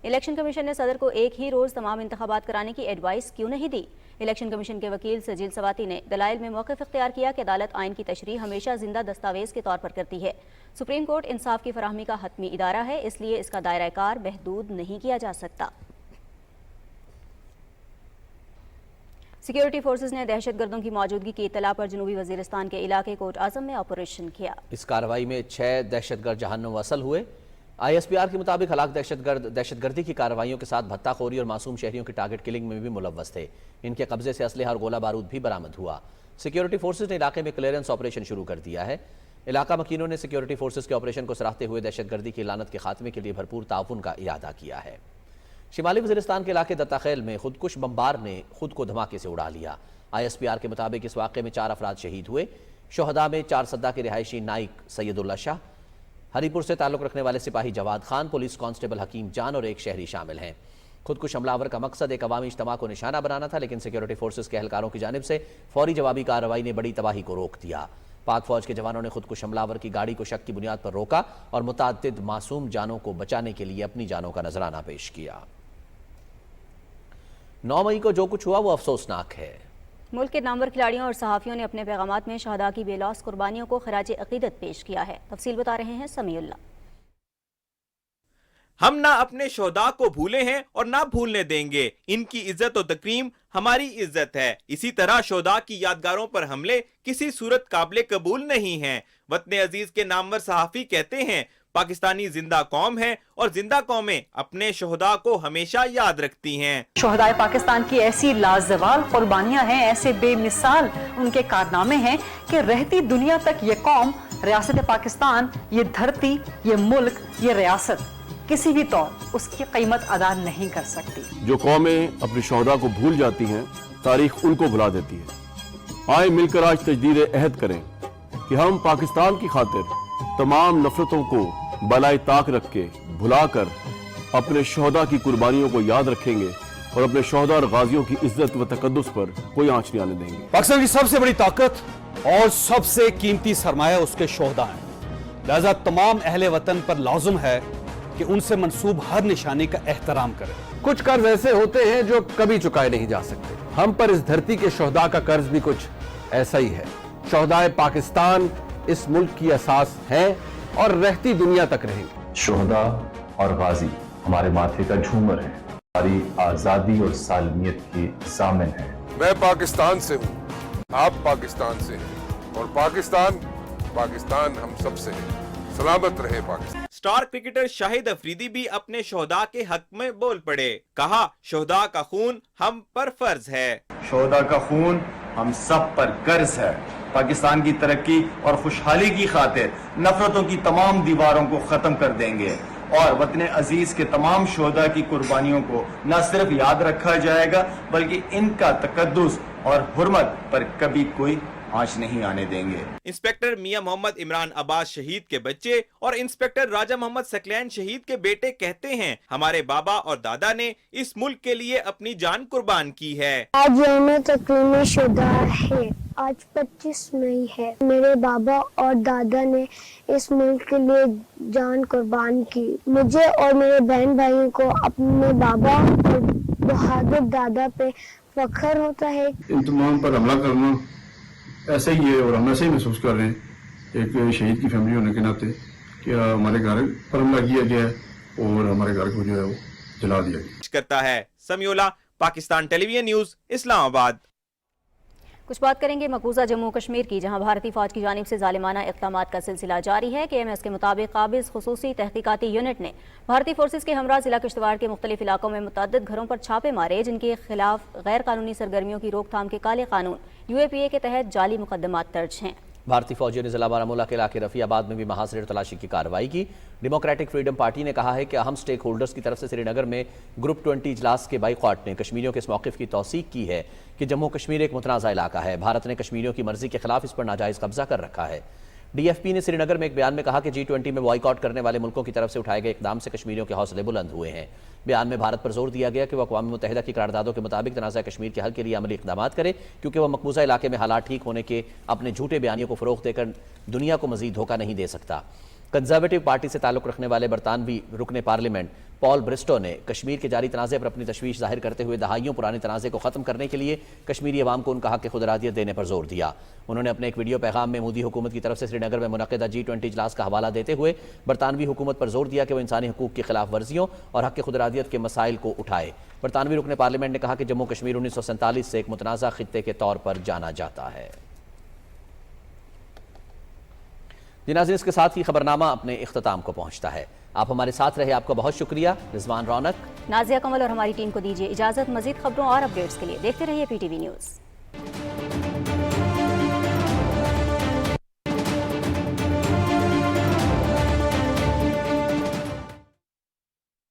[SPEAKER 2] الیکشن کمیشن نے صدر کو ایک ہی روز تمام انتخابات کرانے کی ایڈوائس کیوں نہیں دی؟ الیکشن کمیشن کے وکیل سجل سواتی نے دلائل میں موقف اختیار کیا کہ عدالت آئین کی تشریح ہمیشہ زندہ دستاویز کے طور پر کرتی ہے۔ سپریم کورٹ انصاف کی فراہمی کا حتمی ادارہ ہے، اس لیے اس کا دائرہ کار محدود نہیں کیا جا سکتا۔ سیکیورٹی فورسز نے دہشت گردوں کی موجودگی کی اطلاع پر جنوبی وزیرستان کے علاقے کوٹ اعظم میں آپریشن کیا۔
[SPEAKER 1] اس کارروائی میں 6 دہشت گرد جہنم وصل ہوئے۔ ISPR کے مطابق ہلاک دہشت گردی کی کارروائیوں کے ساتھ بھتہ خوری اور معصوم شہریوں کی ٹارگٹ کلنگ میں بھی ملوث تھے۔ ان کے قبضے سے اسلحہ اور گولہ بارود بھی برآمد ہوا۔ سیکیورٹی فورسز نے علاقے میں کلیئرنس آپریشن شروع کر دیا ہے۔ علاقہ مکینوں نے سیکیورٹی فورسز کے آپریشن کو سراہتے ہوئے دہشت گردی کی لعنت کے خاتمے کے لیے بھرپور تعاون کا اعادہ کیا ہے۔ شمالی وزیرستان کے علاقے دتا خیل میں خودکش بمبار نے خود کو دھماکے سے اڑا لیا۔ ISPR کے مطابق اس واقعے میں 4 افراد شہید ہوئے۔ شہداء میں 4 صدہ کے رہائشی نائک سید اللہ شاہ، ہری پور سے تعلق رکھنے والے سپاہی جواد خان، پولیس کانسٹیبل حکیم جان اور ایک شہری شامل ہیں۔ خودکش حملہ آور کا مقصد ایک عوامی اجتماع کو نشانہ بنانا تھا، لیکن سیکیورٹی فورسز کے اہلکاروں کی جانب سے فوری جوابی کارروائی نے بڑی تباہی کو روک دیا۔ پاک فوج کے جوانوں نے خودکش حملہ آور کی گاڑی کو شک کی بنیاد پر روکا اور متعدد معصوم جانوں کو بچانے کے لیے اپنی جانوں کا نذرانہ پیش کیا۔ 9 مئی کو جو کچھ ہوا وہ افسوسناک ہے۔
[SPEAKER 2] ملک کے نامور کھلاڑیوں اور صحافیوں نے اپنے پیغامات میں شہداء کی بے لوث قربانیوں کو خراج عقیدت پیش کیا ہے۔ تفصیل بتا رہے ہیں سمیع اللہ۔
[SPEAKER 15] ہم نہ اپنے شہداء کو بھولے ہیں اور نہ بھولنے دیں گے۔ ان کی عزت و تکریم ہماری عزت ہے۔ اسی طرح شہداء کی یادگاروں پر حملے کسی صورت قابل قبول نہیں ہیں۔ وطن عزیز کے نامور صحافی کہتے ہیں پاکستانی زندہ قوم ہے اور زندہ قومیں اپنے شہداء کو ہمیشہ یاد رکھتی ہیں۔
[SPEAKER 6] شہداء پاکستان کی ایسی لازوال قربانیاں ہیں، ایسے بے مثال ان کے کارنامے ہیں کہ رہتی دنیا تک یہ قوم، ریاست پاکستان، یہ دھرتی، یہ ملک، یہ ریاست کسی بھی طور اس کی قیمت ادا نہیں کر سکتی۔
[SPEAKER 10] جو قومیں اپنے شہداء کو بھول جاتی ہیں، تاریخ ان کو بھلا دیتی ہے۔ آئے مل کر آج تجدید عہد کریں کہ ہم پاکستان کی خاطر تمام نفرتوں کو بالائے طاق رکھ کے بھلا کر اپنے شہداء کی قربانیوں کو یاد رکھیں گے اور اپنے شہداء اور غازیوں کی عزت و تقدس پر کوئی آنچ نہیں آنے دیں گے۔
[SPEAKER 12] پاکستان کی سب سے بڑی طاقت اور سب سے قیمتی سرمایہ اس کے شہداء ہیں، لہذا تمام اہل وطن پر لازم ہے کہ ان سے منسوب ہر نشانی کا احترام کریں۔
[SPEAKER 24] کچھ قرض ایسے ہوتے ہیں جو کبھی چکائے نہیں جا سکتے۔ ہم پر اس دھرتی کے شہداء کا قرض بھی کچھ ایسا ہی ہے۔ شہداء پاکستان اس ملک کی اساس ہیں اور رہتی دنیا تک رہیں گے۔
[SPEAKER 25] شہداء اور غازی ہمارے ماتھے کا جھومر ہے، ہماری آزادی اور سالمیت کی ضامن ہے۔
[SPEAKER 26] میں پاکستان سے ہوں، آپ پاکستان سے ہیں اور پاکستان ہم سب سے ہے۔ سلامت رہے پاکستان۔
[SPEAKER 15] سٹار کرکٹر شاہد افریدی بھی اپنے شہداء کے حق میں بول پڑے، کہا شہداء کا خون ہم پر فرض ہے۔
[SPEAKER 27] شہداء کا خون ہم سب پر قرض ہے۔ پاکستان کی ترقی اور خوشحالی کی خاطر نفرتوں کی تمام دیواروں کو ختم کر دیں گے اور وطن عزیز کے تمام شہداء کی قربانیوں کو نہ صرف یاد رکھا جائے گا بلکہ ان کا تقدس اور حرمت پر کبھی کوئی آنچ نہیں آنے دیں گے۔
[SPEAKER 15] انسپیکٹر میاں محمد عمران عباس شہید کے بچے اور انسپیکٹر راجہ محمد سکلین شہید کے بیٹے کہتے ہیں ہمارے بابا اور دادا نے اس ملک کے لیے اپنی جان قربان کی ہے۔
[SPEAKER 11] آج یوم تکریم شہداء ہے، آج 25 مئی ہے۔ میرے بابا اور دادا نے اس ملک کے لیے جان قربان کی۔ مجھے اور میرے بہن بھائیوں کو اپنے بابا اور بہادر دادا پہ فخر ہوتا ہے۔
[SPEAKER 8] ان تمام پر حملہ کرنا ایسا ہی ہے اور ہم ایسے ہی محسوس کر رہے ہیں ایک شہید کی فیملی ہونے کے ناطے کہ ہمارے گھر پر حملہ کیا گیا ہے اور ہمارے گھر کو جو ہے وہ جلا دیا گیا
[SPEAKER 15] کرتا ہے۔ سمیع اللہ، پاکستان ٹیلی ویژن نیوز، اسلام آباد۔
[SPEAKER 2] کچھ بات کریں گے مقبوضہ جموں کشمیر کی، جہاں بھارتی فوج کی جانب سے ظالمانہ اقدامات کا سلسلہ جاری ہے۔ KMS کے مطابق قابض خصوصی تحقیقاتی یونٹ نے بھارتی فورسز کے ہمراہ ضلع کشتواڑ کے مختلف علاقوں میں متعدد گھروں پر چھاپے مارے، جن کے خلاف غیر قانونی سرگرمیوں کی روک تھام کے کالے قانون UAPA کے تحت جعلی مقدمات درج ہیں۔
[SPEAKER 1] بھارتی فوجیوں نے ضلع بارہمولہ کے علاقے رفیع آباد میں بھی محاصرے تلاشی کی کارروائی کی۔ ڈیموکریٹک فریڈم پارٹی نے کہا ہے کہ اہم سٹیک ہولڈرز کی طرف سے سری نگر میں گروپ 20 اجلاس کے بائیکاٹ نے کشمیریوں کے اس موقف کی توثیق کی ہے کہ جموں کشمیر ایک متنازع علاقہ ہے۔ بھارت نے کشمیریوں کی مرضی کے خلاف اس پر ناجائز قبضہ کر رکھا ہے۔ ڈی ایف پی نے سری نگر میں ایک بیان میں کہا کہ G20 میں بائیکاٹ کرنے والے ملکوں کی طرف سے اٹھائے گئے اقدام سے کشمیریوں کے حوصلے بلند ہوئے ہیں۔ بیان میں بھارت پر زور دیا گیا کہ وہ اقوام متحدہ کی قراردادوں کے مطابق تنازع کشمیر کے حل کے لیے عملی اقدامات کرے، کیونکہ وہ مقبوضہ علاقے میں حالات ٹھیک ہونے کے اپنے جھوٹے بیانیوں کو فروغ دے کر دنیا کو مزید دھوکہ نہیں دے سکتا۔ کنزرویٹو پارٹی سے تعلق رکھنے والے برطانوی رکن پارلیمنٹ پال برسٹو نے کشمیر کے جاری تنازع پر اپنی تشویش ظاہر کرتے ہوئے دہائیوں پرانے تنازع کو ختم کرنے کے لیے کشمیری عوام کو ان کا حق خود ارادیت دینے پر زور دیا۔ انہوں نے اپنے ایک ویڈیو پیغام میں مودی حکومت کی طرف سے سری نگر میں منعقدہ G20 اجلاس کا حوالہ دیتے ہوئے برطانوی حکومت پر زور دیا کہ وہ انسانی حقوق کی خلاف ورزیوں اور حق خود ارادیت کے مسائل کو اٹھائے۔ برطانوی رکن پارلیمنٹ نے کہا کہ جموں کشمیر 1947 سے ایک متنازع خطے کے طور پر جانا جاتا ہے۔ ناظرین، اس کے ساتھ ہی خبرنامہ اپنے اختتام کو پہنچتا ہے۔ آپ ہمارے ساتھ رہے، آپ کا بہت شکریہ۔ رضوان رونق،
[SPEAKER 2] نازیہ کمل اور ہماری ٹیم کو دیجیے اجازت۔ مزید خبروں اور اپڈیٹس کے لیے دیکھتے رہیے PTV نیوز۔